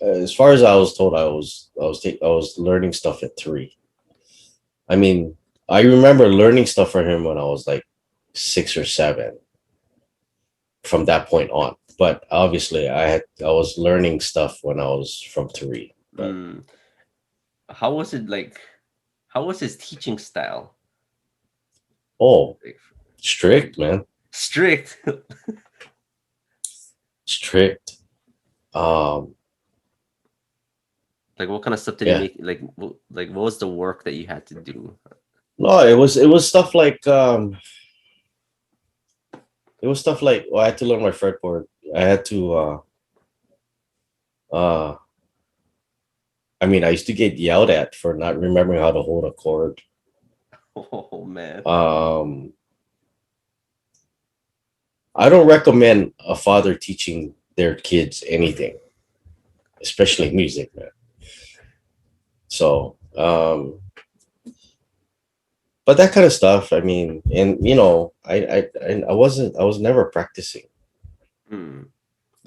Speaker 2: as far as I was told, I was learning stuff at 3. I mean, I remember learning stuff from him when I was like 6 or 7. From that point on, but obviously, I was learning stuff when I was from 3. But
Speaker 1: Mm. How was it like? How was his teaching style?
Speaker 2: oh,
Speaker 1: Like,
Speaker 2: strict, man,
Speaker 1: strict.
Speaker 2: strict. Um,
Speaker 1: Like, what kind of stuff did he
Speaker 2: yeah,
Speaker 1: make? Like what was the work that you had to do?
Speaker 2: no, it was stuff like it was stuff like well, I had to learn my fretboard. I had to uh I mean, I used to get yelled at for not remembering how to hold a chord.
Speaker 1: Oh man.
Speaker 2: Um, I don't recommend a father teaching their kids anything, especially music, man. So, but that kind of stuff. I mean, and I was never practicing.
Speaker 1: Hmm.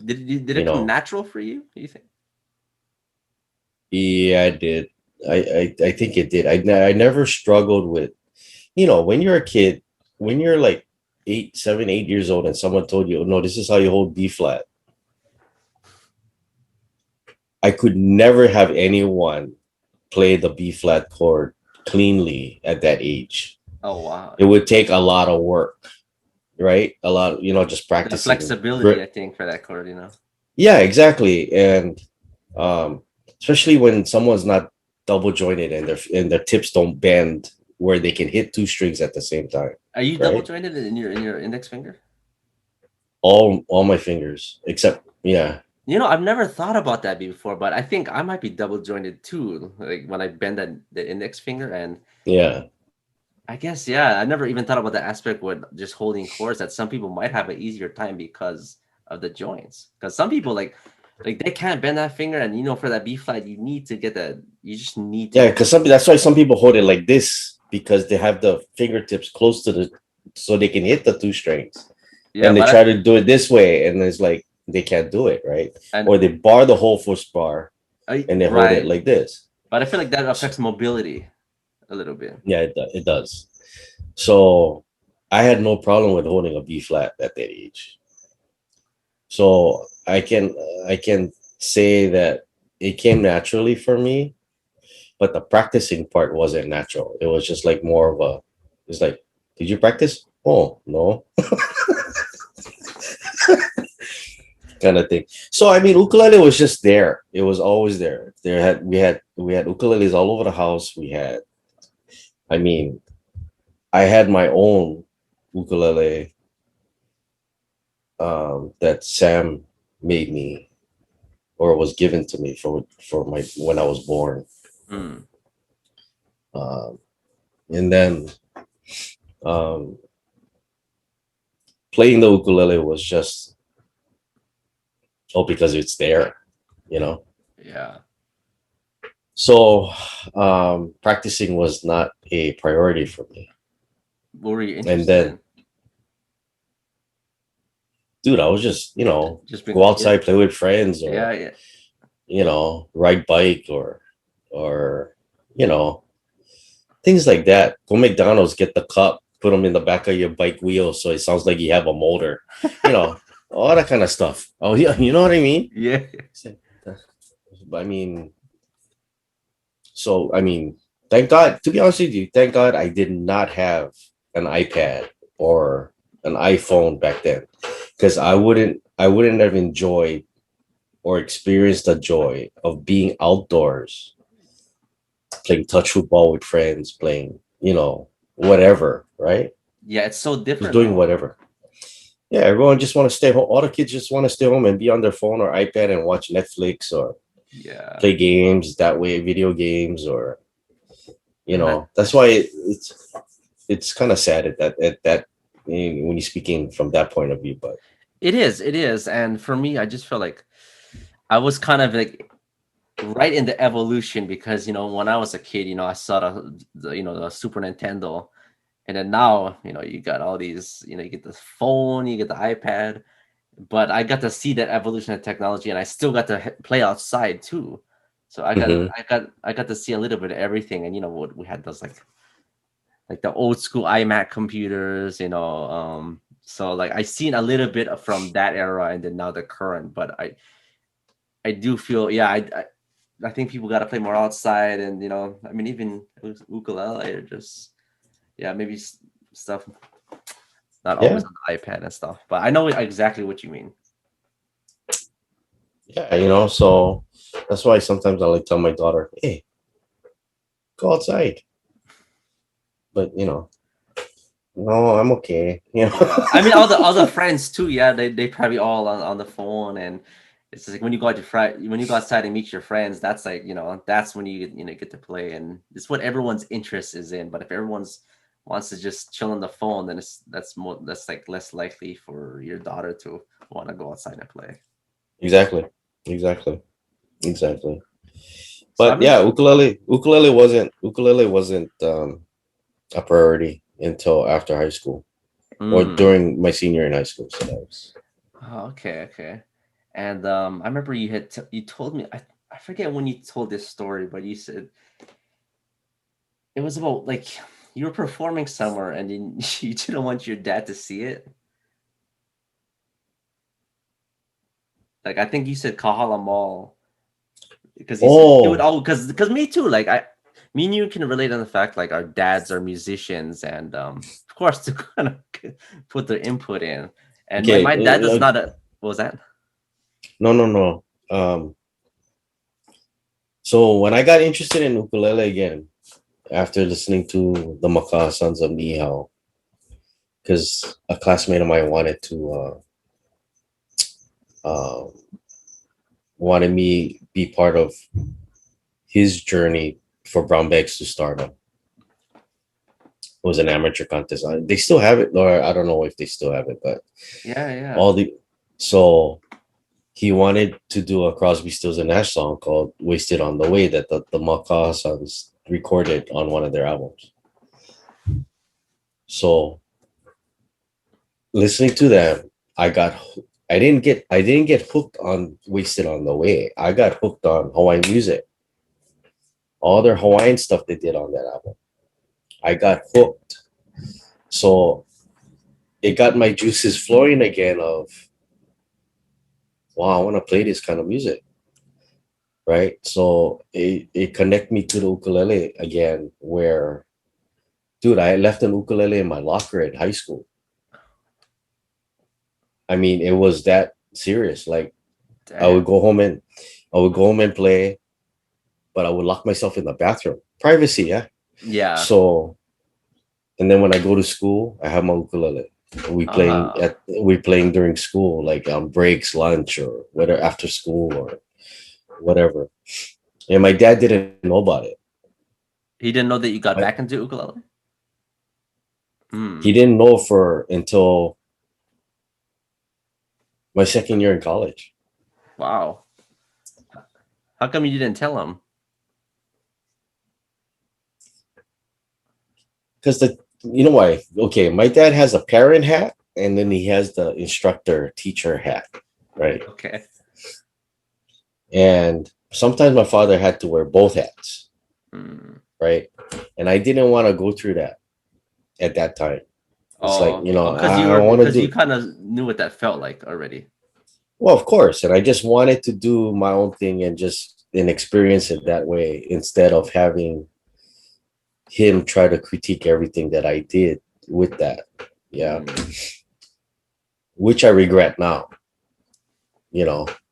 Speaker 1: Did
Speaker 2: You
Speaker 1: it come
Speaker 2: know,
Speaker 1: natural for you? You think?
Speaker 2: yeah, I did. I think it did. I never struggled with, when you're a kid, when you're like 8, 7, 8 years old, and someone told you, no, this is how you hold B flat. I could never have anyone play the B flat chord cleanly at that age.
Speaker 1: Oh wow.
Speaker 2: It would take a lot of work, right? A lot, just
Speaker 1: The
Speaker 2: practicing.
Speaker 1: flexibility, I think, for that chord, you know.
Speaker 2: Yeah, exactly. And um, especially when someone's not double jointed and their tips don't bend where they can hit 2 strings at the same time,
Speaker 1: Are you double
Speaker 2: right?
Speaker 1: jointed in your index finger?
Speaker 2: All my fingers except yeah.
Speaker 1: You know, I've never thought about that before, but I think I might be double jointed too. Like when I bend the index finger, and
Speaker 2: Yeah.
Speaker 1: I guess yeah, I never even thought about the aspect with just holding chords that some people might have an easier time because of the joints. Because some people like they can't bend that finger, and for that B flat, you need to get that. You just need to
Speaker 2: Yeah,
Speaker 1: get.
Speaker 2: because that's why some people hold it like this because they have the fingertips close to the so they can hit the 2 strings.
Speaker 1: Yeah,
Speaker 2: And they
Speaker 1: but
Speaker 2: try to do it this way, and it's like they can't do it, right?
Speaker 1: and
Speaker 2: Or they bar the whole first bar and they hold it
Speaker 1: right,
Speaker 2: like this.
Speaker 1: but I feel like that
Speaker 2: So,
Speaker 1: affects mobility a little bit.
Speaker 2: yeah, it does. So I had no problem with holding a B flat at that age. So I can say that it came naturally for me, but the practicing part wasn't natural. It was just like more of a. It's like, did you practice? Oh no, kind of thing. So I mean, ukulele was just there. It was always there. We had ukuleles all over the house. I mean, I had my own ukulele that Sam made me or was given to me for my when I was born.
Speaker 1: Mm.
Speaker 2: Um, and then um, playing the ukulele was just because it's there, you know.
Speaker 1: Yeah.
Speaker 2: So practicing was not a priority for me.
Speaker 1: What were you
Speaker 2: And
Speaker 1: interested
Speaker 2: then,
Speaker 1: in?
Speaker 2: dude, I was just
Speaker 1: Just being
Speaker 2: go
Speaker 1: a kid.
Speaker 2: outside, play with friends,
Speaker 1: Yeah,
Speaker 2: or
Speaker 1: yeah.
Speaker 2: ride bike, or you know things like that. Go McDonald's, get the cup, put them in the back of your bike wheel so it sounds like you have a motor. You know, all that kind of stuff. Oh yeah, you know what I mean?
Speaker 1: Yeah.
Speaker 2: I mean, so I mean, thank God. To be honest with you, thank God I did not have an iPad or an iPhone back then, because I wouldn't have enjoyed or experienced the joy of being outdoors, playing touch football with friends, playing, whatever, right?
Speaker 1: Yeah, it's so
Speaker 2: Just
Speaker 1: different
Speaker 2: doing
Speaker 1: now.
Speaker 2: whatever. Yeah, everyone just want to stay home. All the kids just want to stay home and be on their phone or iPad and watch Netflix or
Speaker 1: Yeah.
Speaker 2: play games that way, video games, or
Speaker 1: And that
Speaker 2: that's why it's kind of sad at that when you're speaking from that point of view. But
Speaker 1: It is, and for me, I just feel like I was kind of like right in the evolution because when I was a kid, I saw the Super Nintendo, and then now you got all these, you get the phone, you get the iPad, but I got to see that evolution of technology, and I still got to play outside too. So
Speaker 2: Mhm.
Speaker 1: I got to see a little bit of everything, and what we had those like the old school iMac computers, so like I seen a little bit from that era, and then now the current, but I do feel, yeah, I think people got to play more outside, and I mean, even ukulele or just, yeah, maybe stuff not
Speaker 2: Yeah,
Speaker 1: always on the iPad and stuff, but I know exactly what you mean.
Speaker 2: yeah, so that's why sometimes I like tell my daughter, "Hey, go outside," but no, I'm okay.
Speaker 1: Yeah, I mean, all the friends too. Yeah, they probably all on the phone, and it's just like when you go out to when you go outside and meet your friends, that's like that's when you get to play, and it's what everyone's interest is in. But if everyone's wants to just chill on the phone, then that's like less likely for your daughter to want to go outside and play.
Speaker 2: Exactly, exactly, exactly.
Speaker 1: So I've
Speaker 2: But
Speaker 1: been.
Speaker 2: yeah, ukulele wasn't a priority until after high school or
Speaker 1: Mm,
Speaker 2: during my senior in high school. So that was
Speaker 1: oh, okay, okay. And I remember you told me, I forget when you told this story, but you said it was about like you were performing somewhere and then you didn't want your dad to see it. Like I think you said Kahala Mall because you said he would
Speaker 2: oh,
Speaker 1: all because me too. Like me and you can relate on the fact like our dads are musicians and of course to kind of put their input in. And my
Speaker 2: okay.
Speaker 1: my dad does not. What was that?
Speaker 2: No, no, no. So when I got interested in ukulele again after listening to the Maka Sons of Nihao, because a classmate of mine uh, wanted me be part of his journey for brown bags to stardom. It was an amateur contest. They still have it, or I don't know if they still have it, but
Speaker 1: Yeah, yeah.
Speaker 2: all the so he wanted to do a Crosby, Stills and Nash song called "Wasted on the Way" that the Maka Sons recorded on one of their albums. So listening to them, I didn't get hooked on "Wasted on the Way." I got hooked on Hawaiian music, all their Hawaiian stuff they did on that album. I got hooked. So it got my juices flowing again of, wow, I want to play this kind of music. Right. So it connected me to the ukulele again, where, dude, I left an ukulele in my locker at high school. I mean, it was that serious. Like I would
Speaker 1: Damn.
Speaker 2: go home and I would go home and play, but I would lock myself in the bathroom. Privacy, yeah.
Speaker 1: Yeah.
Speaker 2: So, and then when I go to school, I have my ukulele.
Speaker 1: Ah.
Speaker 2: We playing during school, like on breaks, lunch, or whatever, after school or whatever. And my dad didn't know about it.
Speaker 1: He didn't know that you got
Speaker 2: My,
Speaker 1: back into ukulele?
Speaker 2: he
Speaker 1: Hmm.
Speaker 2: didn't know for until my second year in college.
Speaker 1: Wow. How come you didn't tell him?
Speaker 2: Because you know why? Okay, my dad has a parent hat and then he has the instructor teacher hat, right?
Speaker 1: Okay.
Speaker 2: And sometimes my father had to wear both hats,
Speaker 1: Hmm.
Speaker 2: right? And I didn't want to go through that at that time. It's like,
Speaker 1: Oh, oh,
Speaker 2: I want to
Speaker 1: because you
Speaker 2: do,
Speaker 1: kind of knew what that felt like already.
Speaker 2: well, of course. And I just wanted to do my own thing and just and experience it that way instead of having him try to critique everything that I did with that. Yeah.
Speaker 1: Hmm.
Speaker 2: Which I regret now,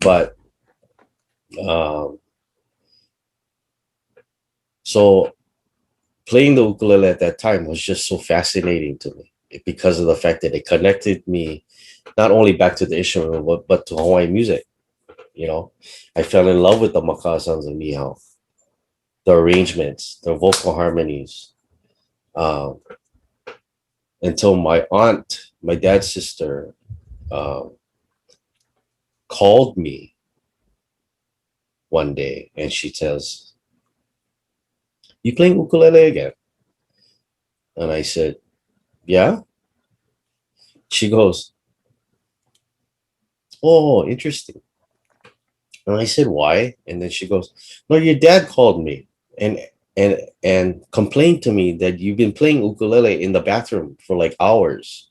Speaker 2: but um, so playing the ukulele at that time was just so fascinating to me because of the fact that it connected me not only back to the instrument but to Hawaiian music. You know, I fell in love with the Maka Sons of Nihao, the arrangements, the vocal harmonies, um, until my aunt, my dad's sister, uh, called me one day and she says, "You playing ukulele again?" And I said, "Yeah." She goes, "Oh, interesting." And I said, "Why?" And then she goes, "No, your dad called me and and complained to me that you've been playing ukulele in the bathroom for like hours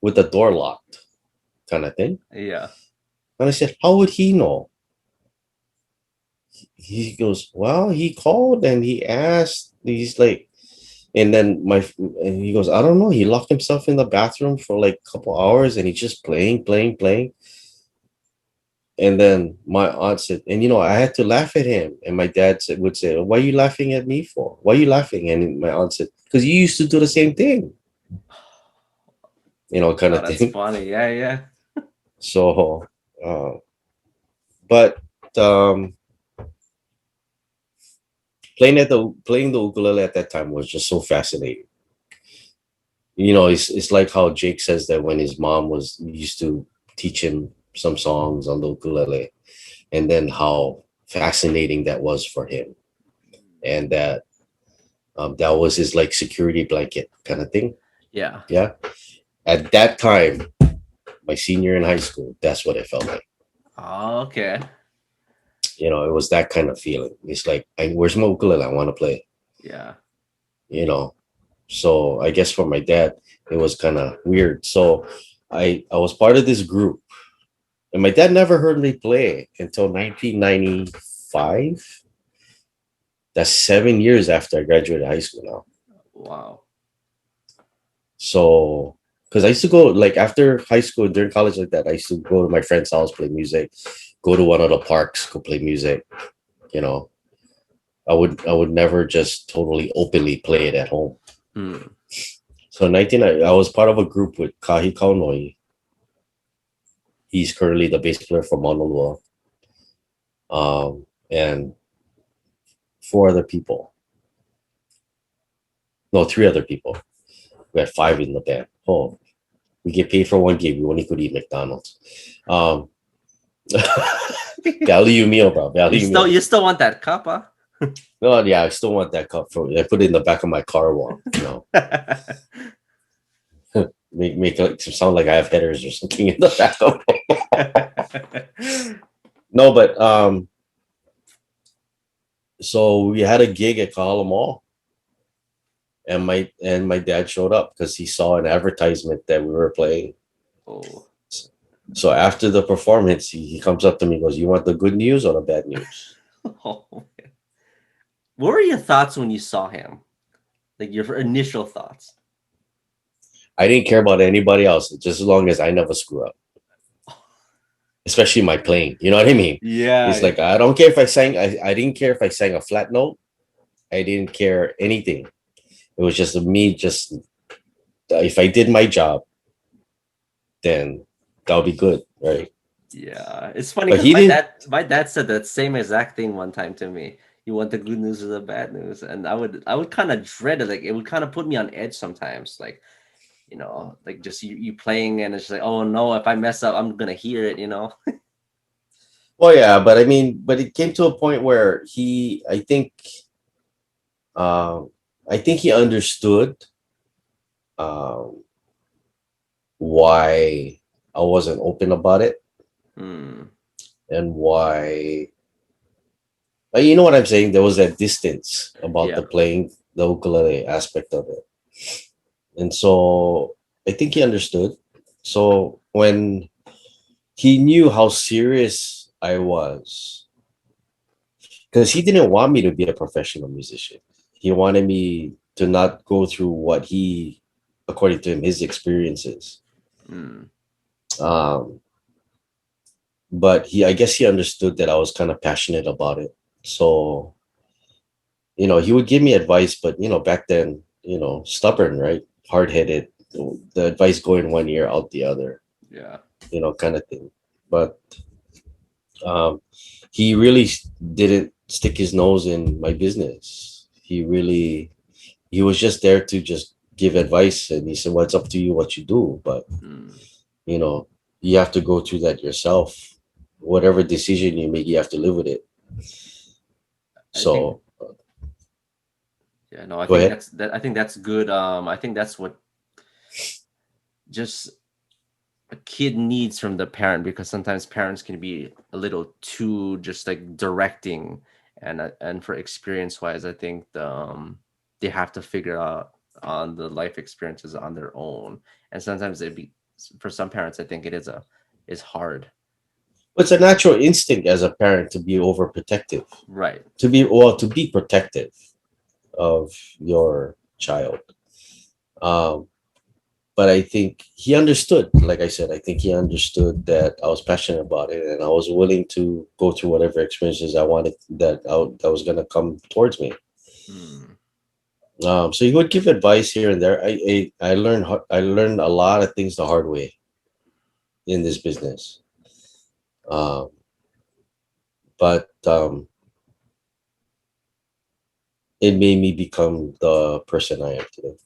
Speaker 2: with the door locked, kind of thing."
Speaker 1: Yeah.
Speaker 2: And I said, "How would he know?" He goes, "Well, he called and he asked." He's like, and then and he goes, "I don't know. He locked himself in the bathroom for like a couple hours and he's just playing, playing, playing." And then my aunt said, and I had to laugh at him. And my dad would say, "Why are you laughing at me for? Why are you laughing?" And my aunt said, "Because you used to do the same thing," kind
Speaker 1: Oh,
Speaker 2: of
Speaker 1: that's
Speaker 2: thing.
Speaker 1: funny. Yeah, yeah.
Speaker 2: So, uh, but um, playing the ukulele at that time was just so fascinating. It's like how Jake says that when his mom was used to teach him some songs on the ukulele, and then how fascinating that was for him, and that was his like security blanket kind of thing.
Speaker 1: Yeah.
Speaker 2: Yeah. At that time, my senior in high school, that's what it felt like.
Speaker 1: Oh, okay.
Speaker 2: It was that kind of feeling. It's like, where's my ukulele? I want to play.
Speaker 1: Yeah.
Speaker 2: You know. So I guess for my dad, it was kind of weird. So I was part of this group, and my dad never heard me play until 1995. That's 7 years after I graduated high school now.
Speaker 1: Wow.
Speaker 2: So, because I used to go like after high school, during college like that, I used to go to my friend's house, play music, go to one of the parks, go play music. You know, I would never just totally openly play it at home.
Speaker 1: Hmm.
Speaker 2: So 19, I was part of a group with Kahi Kaunoi. He's currently the bass player for Mauna Loa. And four other people. No, three other people. We had five in the band. Oh, we get paid for one gig. We only could eat McDonald's. Um, value meal, bro.
Speaker 1: You
Speaker 2: Value
Speaker 1: still
Speaker 2: meal.
Speaker 1: you still want that cup, huh?
Speaker 2: No, yeah, I still want that cup. I put it in the back of my car. Make it sound like I have headers or something in the back of. No, but so we had a gig at Kahala Mall, and my dad showed up because he saw an advertisement that we were playing.
Speaker 1: Oh.
Speaker 2: So after the performance, he comes up to me and goes, "You want the good news or the bad news?"
Speaker 1: Oh. What were your thoughts when you saw him? Like your initial thoughts?
Speaker 2: I didn't care about anybody else, just as long as I never screw up, especially my playing. You know what I mean?
Speaker 1: Yeah,
Speaker 2: It's
Speaker 1: yeah.
Speaker 2: like I don't care if I sang. I didn't care if I sang a flat note. I didn't care anything. It was just me. Just if I did my job, then that'll be good, right?
Speaker 1: Yeah. It's funny
Speaker 2: But
Speaker 1: because
Speaker 2: he didn't.
Speaker 1: my dad said that same exact thing one time to me. You want the good news or the bad news? And I would kind of dread it. Like it would kind of put me on edge sometimes. Like, like just you playing and it's like, oh no, if I mess up, I'm gonna hear it.
Speaker 2: Well, yeah, but I mean, but it came to a point where uh, I think he understood um, why I wasn't open about it
Speaker 1: Hmm.
Speaker 2: and why. You know what I'm saying? There was that distance about
Speaker 1: Yeah.
Speaker 2: the playing the ukulele aspect of it, and so I think he understood. So when he knew how serious I was, because he didn't want me to be a professional musician. He wanted me to not go through what according to him, his experiences.
Speaker 1: Hmm.
Speaker 2: Um, but I guess he understood that I was kind of passionate about it. So, he would give me advice, but, back then, stubborn, right? Hard headed, the advice going one ear out the other,
Speaker 1: Yeah.
Speaker 2: kind of thing. But um, he really didn't stick his nose in my business. He was just there to just give advice, and he said, "Well, it's up to you what you do, but
Speaker 1: Mm.
Speaker 2: you know, you have to go through that yourself. Whatever decision you make, you have to live with it."
Speaker 1: I think,
Speaker 2: So
Speaker 1: yeah, no, I
Speaker 2: go
Speaker 1: think
Speaker 2: ahead.
Speaker 1: I think that's good. I think that's what just a kid needs from the parent, because sometimes parents can be a little too just like directing, and for experience wise, I think they have to figure out on the life experiences on their own, and sometimes it be for some parents, I think it is hard.
Speaker 2: It's a natural instinct as a parent to be overprotective,
Speaker 1: Right.
Speaker 2: to be protective of your child. Um, but I think he understood. Like I said, I think he understood that I was passionate about it, and I was willing to go through whatever experiences I wanted that was going to come towards me.
Speaker 1: Hmm.
Speaker 2: So he would give advice here and there. I learned a lot of things the hard way in this business. Um, but it made me become the person I am today.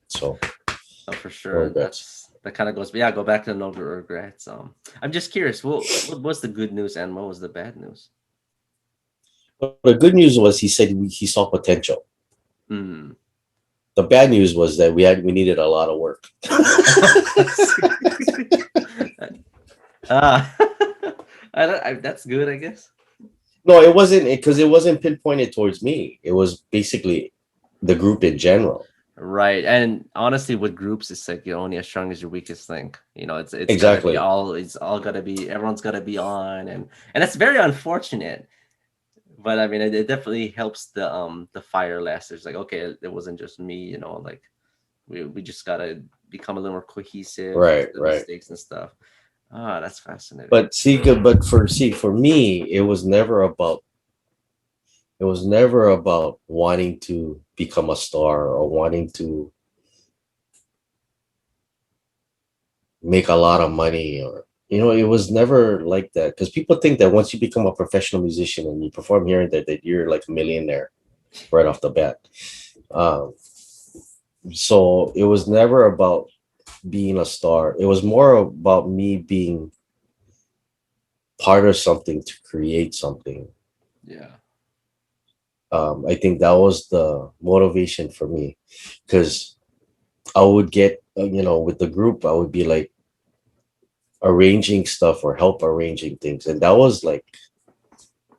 Speaker 2: So
Speaker 1: Oh, for
Speaker 2: no
Speaker 1: sure.
Speaker 2: regrets.
Speaker 1: That kind of goes. Yeah, go back to no regrets. I'm just curious. What was the good news and what was the bad news?
Speaker 2: But the good news was he said he saw potential.
Speaker 1: Hmm.
Speaker 2: The bad news was that we needed a lot of work.
Speaker 1: Ah, that's good, I guess.
Speaker 2: No, it wasn't, because it wasn't pinpointed towards me. It was basically the group in general.
Speaker 1: Right, and honestly, with groups, it's like you're only as strong as your weakest link. It's gotta be
Speaker 2: Exactly.
Speaker 1: all. It's all gotta be. Everyone's gotta be on, and it's very unfortunate. But I mean, it definitely helps the fire last. It's like, okay, it wasn't just me. Like we just gotta become a little more cohesive, fix
Speaker 2: Right,
Speaker 1: the
Speaker 2: right.
Speaker 1: mistakes and stuff. Ah, that's fascinating.
Speaker 2: But for me, it was never about wanting to become a star or wanting to make a lot of money, or it was never like that, because people think that once you become a professional musician and you perform here and there, that you're like a millionaire right off the bat. um, so it was never about being a star. It was more about me being part of something to create something.
Speaker 1: Yeah.
Speaker 2: I think that was the motivation for me, because I would get, with the group, I would be like arranging stuff or help arranging things. And that was like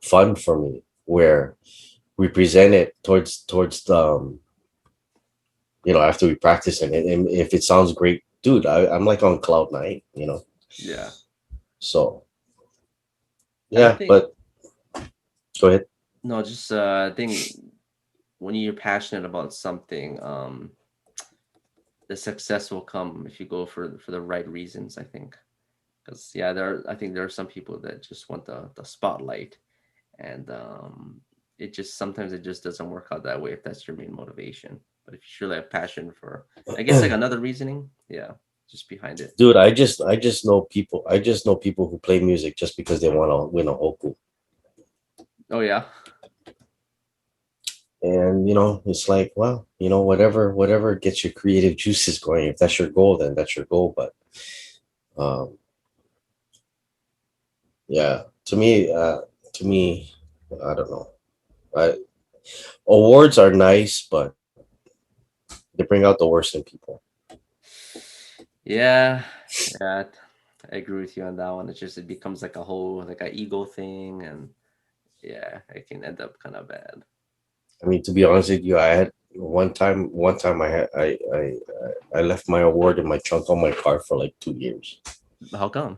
Speaker 2: fun for me, where we present it towards the, after we practice it. And if it sounds great, dude, I'm like on cloud nine.
Speaker 1: Yeah.
Speaker 2: So
Speaker 1: And I
Speaker 2: yeah,
Speaker 1: think
Speaker 2: but go ahead.
Speaker 1: no, just I think when you're passionate about something, the success will come if you go for the right reasons, I think. Because yeah, I think there are some people that just want the spotlight, and it just sometimes it just doesn't work out that way if that's your main motivation. But if you surely have passion for, I guess, like another reasoning, yeah, just behind it.
Speaker 2: Dude, I just know people who play music just because they want to win a hoku.
Speaker 1: Oh yeah.
Speaker 2: And it's like, well, whatever gets your creative juices going. If that's your goal, then that's your goal. But um yeah, to me, I don't know. I, awards are nice, but they bring out the worst in people.
Speaker 1: Yeah, yeah, I agree with you on that one. It's just it becomes like a whole like a ego thing, and yeah, it can end up kind of bad.
Speaker 2: I mean, to be honest with you, I had one time I left my award in my trunk on my car for like 2 years.
Speaker 1: How come?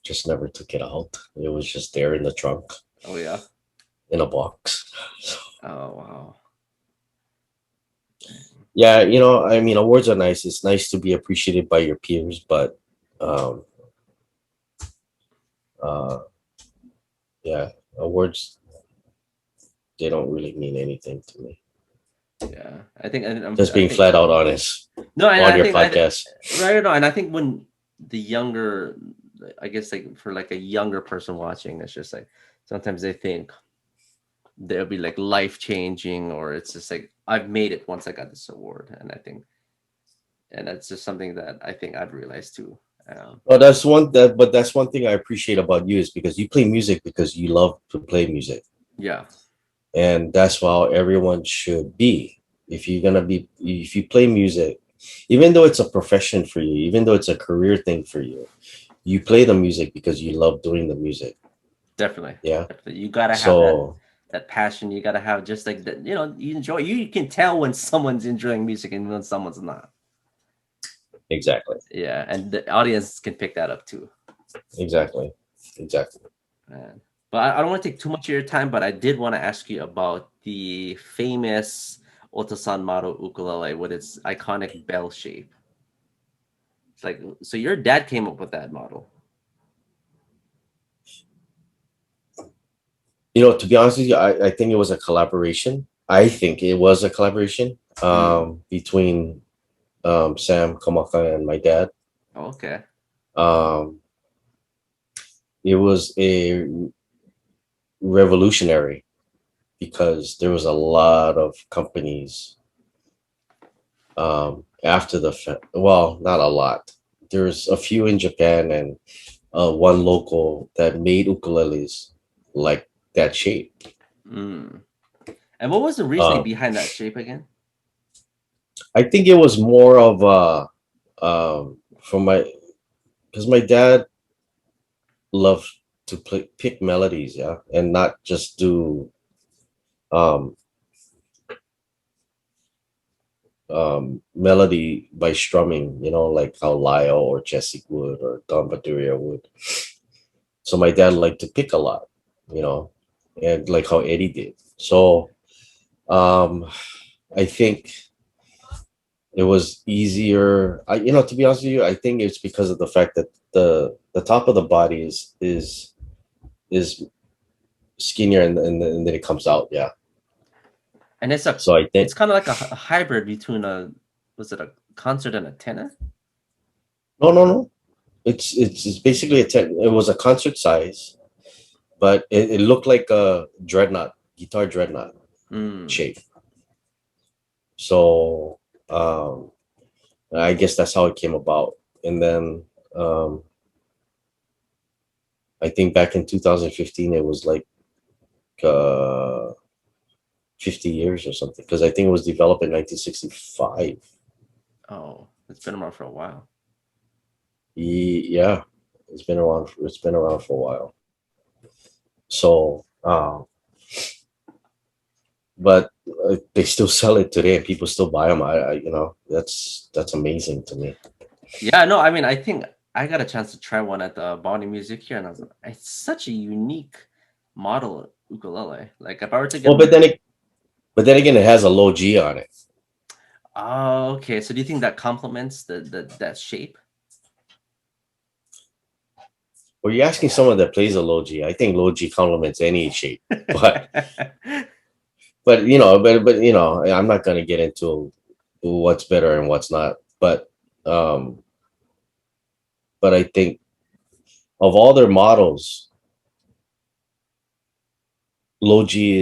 Speaker 2: Just never took it out. It was just there in the trunk
Speaker 1: Oh yeah.
Speaker 2: in a box.
Speaker 1: Oh wow. Dang.
Speaker 2: Yeah, I mean, awards are nice. It's nice to be appreciated by your peers, but um, uh, yeah, awards, they don't really mean anything to me.
Speaker 1: Yeah, I think
Speaker 2: Just
Speaker 1: I
Speaker 2: being
Speaker 1: think
Speaker 2: flat out honest
Speaker 1: no, and
Speaker 2: on
Speaker 1: I
Speaker 2: your
Speaker 1: think
Speaker 2: podcast.
Speaker 1: right no, and I think when the younger, I guess like for like a younger person watching, it's just like sometimes they think they'll be like life changing, or it's just like I've made it once I got this award, and I think, and that's just something that I think I've realized too.
Speaker 2: Well, that's one thing I appreciate about you is because you play music because you love to play music,
Speaker 1: Yeah,
Speaker 2: and that's how everyone should be. If you play music, even though it's a profession for you, even though it's a career thing for you, you play the music because you love doing the music.
Speaker 1: definitely,
Speaker 2: Yeah.
Speaker 1: definitely. You gotta have
Speaker 2: So
Speaker 1: that passion. You gotta have just like that. You know, you enjoy. You can tell when someone's enjoying music and when someone's not.
Speaker 2: exactly,
Speaker 1: Yeah, and the audience can pick that up too.
Speaker 2: exactly, exactly.
Speaker 1: Man. But I don't want to take too much of your time, but I did want to ask you about the famous Otasan model ukulele with its iconic bell shape. It's like, so your dad came up with that model.
Speaker 2: To be honest with you, I think it was a collaboration. I think it was a collaboration
Speaker 1: Mm.
Speaker 2: between Sam Kamaka and my dad.
Speaker 1: Okay.
Speaker 2: Um, it was a revolutionary because there was a lot of companies after well, not a lot. There's a few in Japan and one local that made ukuleles like that shape.
Speaker 1: Mm. And what was the reasoning
Speaker 2: Um,
Speaker 1: behind that shape again?
Speaker 2: I think it was more of for my because my dad loved to pick melodies, yeah, and not just do um melody by strumming, like how Lyle or Jessic would or Don Baturia would. So my dad liked to pick a lot, you know, and like how Eddie did. So um I think it was easier. To be honest with you, I think it's because of the fact that the top of the body is skinnier and then it comes out. Yeah.
Speaker 1: And
Speaker 2: So I think
Speaker 1: it's kind of like a hybrid between a, was it a concert and a tenor?
Speaker 2: no. It's basically it was a concert size, but it looked like a guitar dreadnought
Speaker 1: Mm.
Speaker 2: shape. So I guess that's how it came about. And then um, I think back in 2015, it was like uh, 50 years or something because I think it was developed in 1965.
Speaker 1: Oh, it's been around for a while.
Speaker 2: Yeah, it's been around. It's been around for a while. So, but they still sell it today, and people still buy them. That's amazing to me.
Speaker 1: Yeah, no, I mean, I think I got a chance to try one at the Bonnie Music here, and I was like, it's such a unique model ukulele. Like, if I were to get
Speaker 2: Well,
Speaker 1: one,
Speaker 2: but then again, it has a low G on it.
Speaker 1: oh, okay. So do you think that complements the that shape?
Speaker 2: Well, you're asking someone that plays a low G. I think low G complements any shape, but I'm not gonna get into what's better and what's not. Um, but I think of all their models, low G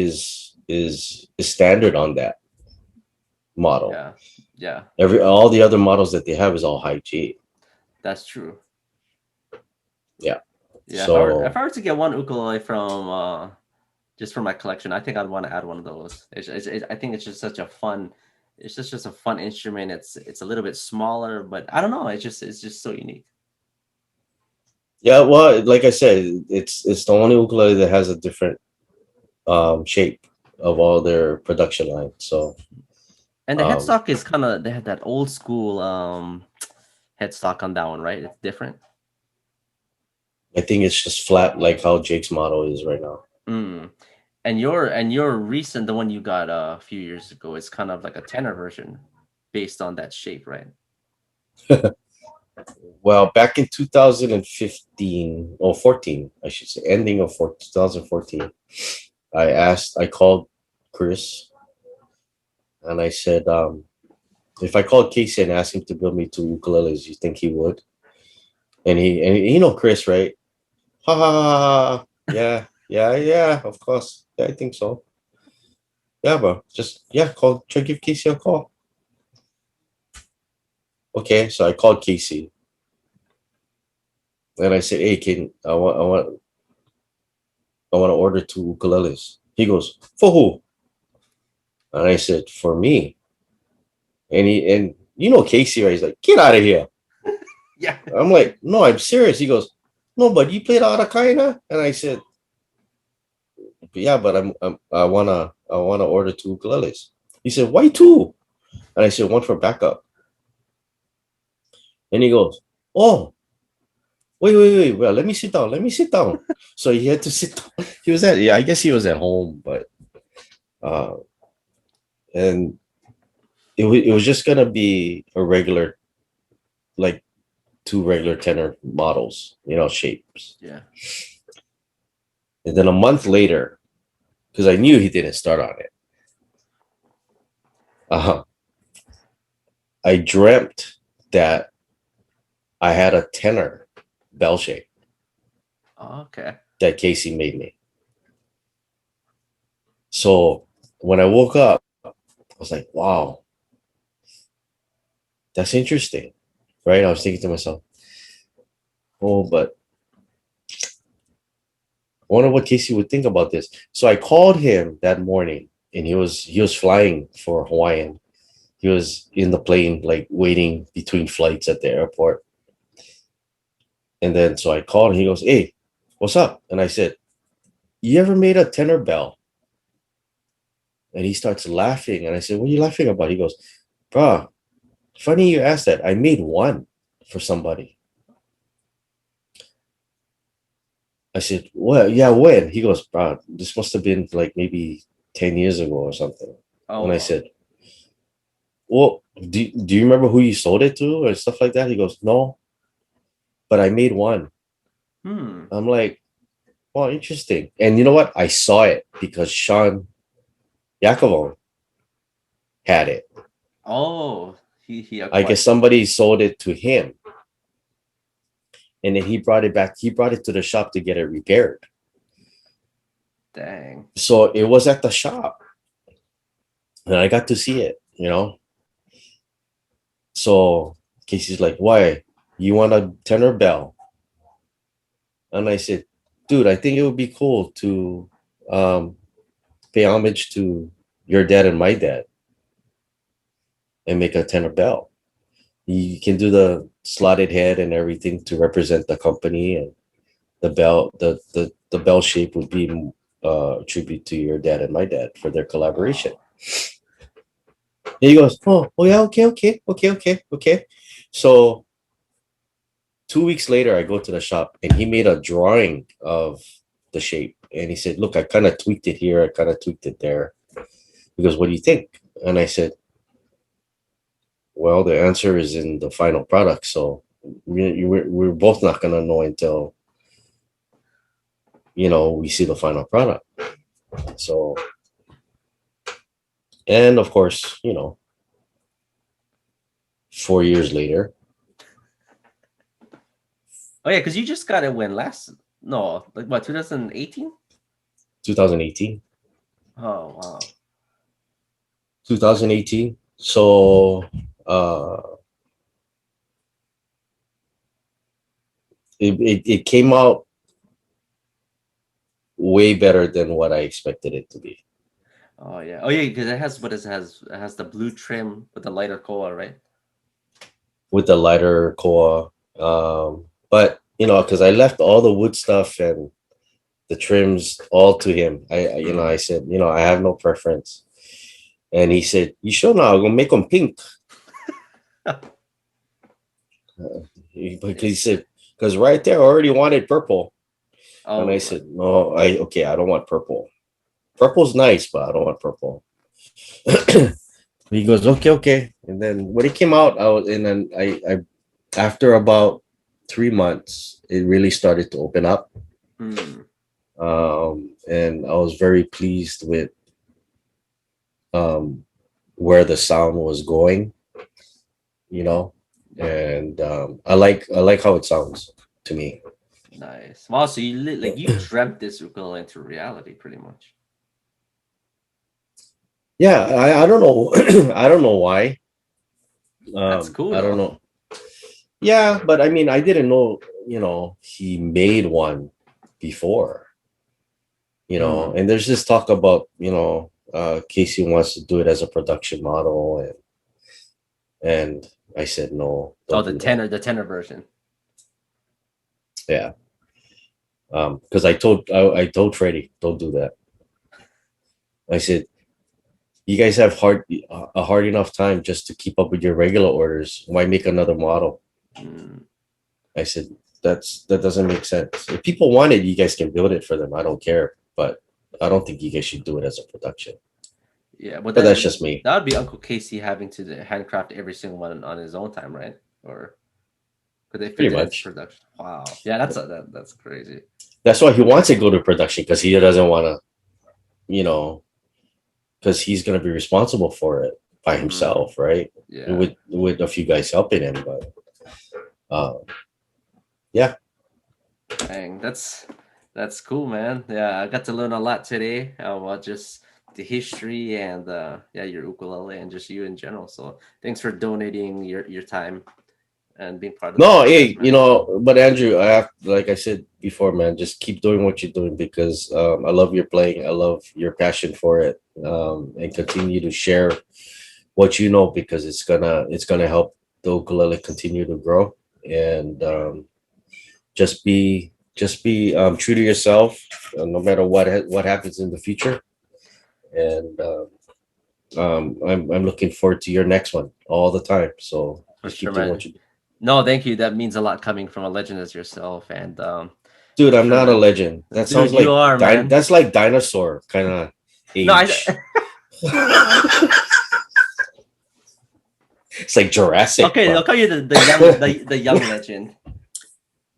Speaker 2: is standard on that model.
Speaker 1: Yeah, yeah,
Speaker 2: All the other models that they have is all high G.
Speaker 1: that's true.
Speaker 2: Yeah.
Speaker 1: Yeah, if
Speaker 2: So
Speaker 1: I were to get one ukulele from just for my collection, I think I'd want to add one of those. I think it's just such a fun, it's just a fun instrument. It's a little bit smaller, but I don't know. It's just so unique.
Speaker 2: yeah, well, like I said, it's the only ukulele that has a different shape of all their production line. So
Speaker 1: And the
Speaker 2: um
Speaker 1: headstock is kind of, they had that old school headstock on that one, right? It's different.
Speaker 2: I think it's just flat like how Jake's model is right now.
Speaker 1: Mm. And your recent, the one you got a few years ago, is kind of like a tenor version based on that shape, right?
Speaker 2: Well, back in 2015 or 14, I should say, ending of 2014, I called Chris and I said, if I called Casey and asked him to build me two ukuleles, you think he would? And Chris, right? Ha ha ha ha. Yeah, of course. Yeah, I think so. Yeah, bro. Just call. Try to give Casey a call. Okay, so I called Casey and I said, "Hey, I want to order two ukuleles." He goes, "For who?" And I said, "For me." And you know Casey, right? He's like, "Get out of here."
Speaker 1: Yeah.
Speaker 2: I'm like, "No, I'm serious." He goes, "No, but you played Arakaina," and I said, "Yeah, but I wanna order two ukuleles." He said, "Why two?" And I said, "One for backup." And he goes, "Oh, wait. Well, let me sit down. Let me sit down." So he had to sit down. I guess he was at home, but uh, and it was just gonna be a regular, like two regular tenor models, shapes.
Speaker 1: Yeah.
Speaker 2: And then a month later, because I knew he didn't start on it, uh, I dreamt that I had a tenor bell shape
Speaker 1: Oh, okay.
Speaker 2: that Casey made me. So when I woke up, I was like, wow, that's interesting. Right? I was thinking to myself, oh, but I wonder what Casey would think about this. So I called him that morning and he was flying for Hawaiian. He was in the plane, like waiting between flights at the airport. And then so I called and he goes, "Hey, what's up?" And I said, "You ever made a tenor bell?" And he starts laughing. And I said, "What are you laughing about?" He goes, "Bruh, funny you asked that. I made one for somebody." I said, "Well, yeah, when?" He goes, "Bruh, this must have been like maybe 10 years ago or something."
Speaker 1: Oh,
Speaker 2: And I
Speaker 1: wow.
Speaker 2: said, "Well, do you remember who you sold it to or stuff like that?" He goes, "No, but I made one."
Speaker 1: Hmm.
Speaker 2: I'm like, "Oh, interesting." And you know what? I saw it because Sean Yakovon had it.
Speaker 1: Oh, he
Speaker 2: I guess
Speaker 1: acquired.
Speaker 2: somebody sold it to him. And then he brought it back. He brought it to the shop to get it repaired.
Speaker 1: Dang.
Speaker 2: So it was at the shop. And I got to see it. So Casey's like, "Why? You want a tenor bell?" And I said, "Dude, I think it would be cool to um, pay homage to your dad and my dad and make a tenor bell. You can do the slotted head and everything to represent the company, and the bell shape would be a tribute to your dad and my dad for their collaboration."
Speaker 1: Oh,
Speaker 2: And he goes, "Oh yeah, okay." So 2 weeks later, I go to the shop and he made a drawing of the shape. And he said, "Look, I kind of tweaked it here. I kind of tweaked it there." He goes, "What do you think?" And I said, "Well, the answer is in the final product. So we're both not going to know until, we see the final product." So, and of course, 4 years later,
Speaker 1: oh yeah, because you just got it when last? No, like what? 2018?
Speaker 2: 2018,
Speaker 1: Oh wow.
Speaker 2: 2018. So, it came out way better than what I expected it to be.
Speaker 1: Oh yeah. Oh yeah, because it has what it has. It has the blue trim with the lighter color, right?
Speaker 2: With the lighter core. But because I left all the wood stuff and the trims all to him. I
Speaker 1: Mm.
Speaker 2: said, I have no preference. And he said, "You sure now? I'm gonna make them pink." Because he said, "Because right there, I already wanted purple." And I
Speaker 1: Oh right.
Speaker 2: said, "No, I don't want purple. Purple's nice, but I don't want purple." He goes, "Okay." And then when it came out, and then I after about 3 months, it really started to open up.
Speaker 1: Hmm.
Speaker 2: And I was very pleased with um, where the sound was going, you know, and I like how it sounds to me.
Speaker 1: Nice. Wow. So like you dreamt this ukulele into reality, pretty much.
Speaker 2: Yeah, I don't know. I don't know why.
Speaker 1: That's cool
Speaker 2: I don't
Speaker 1: though.
Speaker 2: know. Yeah, but I mean, I didn't know, he made one before,
Speaker 1: Mm.
Speaker 2: and there's this talk about, Casey wants to do it as a production model, and I said, no,
Speaker 1: Oh,
Speaker 2: don't do that.
Speaker 1: the tenor version.
Speaker 2: Yeah. Because I told Freddie, don't do that. I said, you guys have a hard enough time just to keep up with your regular orders. Why make another model?
Speaker 1: Mm.
Speaker 2: I said, that doesn't make sense. If people want it, you guys can build it for them. I don't care, but I don't think you guys should do it as a production.
Speaker 1: Yeah, but
Speaker 2: But that's
Speaker 1: then
Speaker 2: just me.
Speaker 1: that would be Uncle Casey having to handcraft every single one on his own time, right? Or could they fit
Speaker 2: Pretty
Speaker 1: it into
Speaker 2: much.
Speaker 1: production? Wow. Yeah, that's crazy.
Speaker 2: That's why he wants to go to production, because he doesn't want to, you know, because he's going to be responsible for it by
Speaker 1: Mm.
Speaker 2: himself, right?
Speaker 1: Yeah.
Speaker 2: With a few guys helping him, but uh, yeah.
Speaker 1: Dang, that's cool, man. Yeah, I got to learn a lot today about just the history and yeah, your ukulele and just you in general. So thanks for donating your time and being part of the
Speaker 2: No,
Speaker 1: podcast,
Speaker 2: hey,
Speaker 1: man.
Speaker 2: but Andrew, like I said before, man, just keep doing what you're doing, because I love your playing. I love your passion for it, and continue to share what you know, because it's gonna help the ukulele continue to grow. And just be true to yourself, no matter what happens in the future. And I'm looking forward to your next one all the time. So
Speaker 1: For
Speaker 2: just
Speaker 1: sure,
Speaker 2: keep doing
Speaker 1: man.
Speaker 2: what you do.
Speaker 1: No, thank you. That means a lot coming from a legend as yourself. And
Speaker 2: Dude,
Speaker 1: for
Speaker 2: I'm
Speaker 1: sure,
Speaker 2: not a
Speaker 1: man.
Speaker 2: legend. That
Speaker 1: Dude,
Speaker 2: sounds
Speaker 1: you
Speaker 2: like
Speaker 1: are, man.
Speaker 2: that's like dinosaur kind of
Speaker 1: No,
Speaker 2: age. It's like Jurassic,
Speaker 1: okay, I'll
Speaker 2: bro.
Speaker 1: call you the young legend.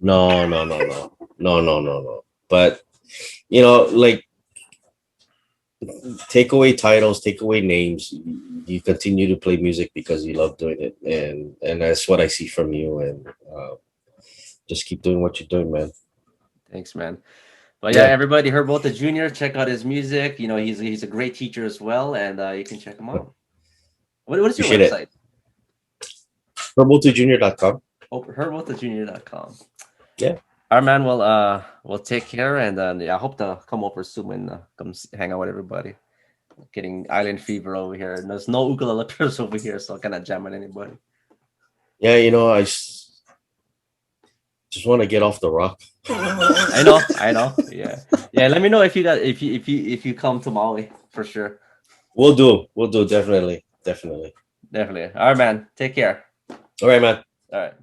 Speaker 2: No, no, no, no, no, no, no, no. But like, take away titles, take away names. You continue to play music because you love doing it, and that's what I see from you. And just keep doing what you're doing, man.
Speaker 1: Thanks, man. But yeah,
Speaker 2: Yeah.
Speaker 1: everybody, Herb Ohta Jr. Check out his music. You know, he's a great teacher as well, and you can check him out. What is your
Speaker 2: Appreciate it.
Speaker 1: website?
Speaker 2: Herbal2junior.com.
Speaker 1: Herbautajr.com.
Speaker 2: Yeah.
Speaker 1: All right, man. Well, we'll take care, and yeah, I hope to come over soon and hang out with everybody. Getting island fever over here. There's no ukulele players over here, so I cannot jam with anybody.
Speaker 2: Yeah, just want to get off the rock.
Speaker 1: I know, I know. Yeah, yeah. Let me know if you got if you come to Maui for sure.
Speaker 2: We'll do, definitely, definitely.
Speaker 1: Definitely. All right, man. Take care.
Speaker 2: All right, man.
Speaker 1: All right.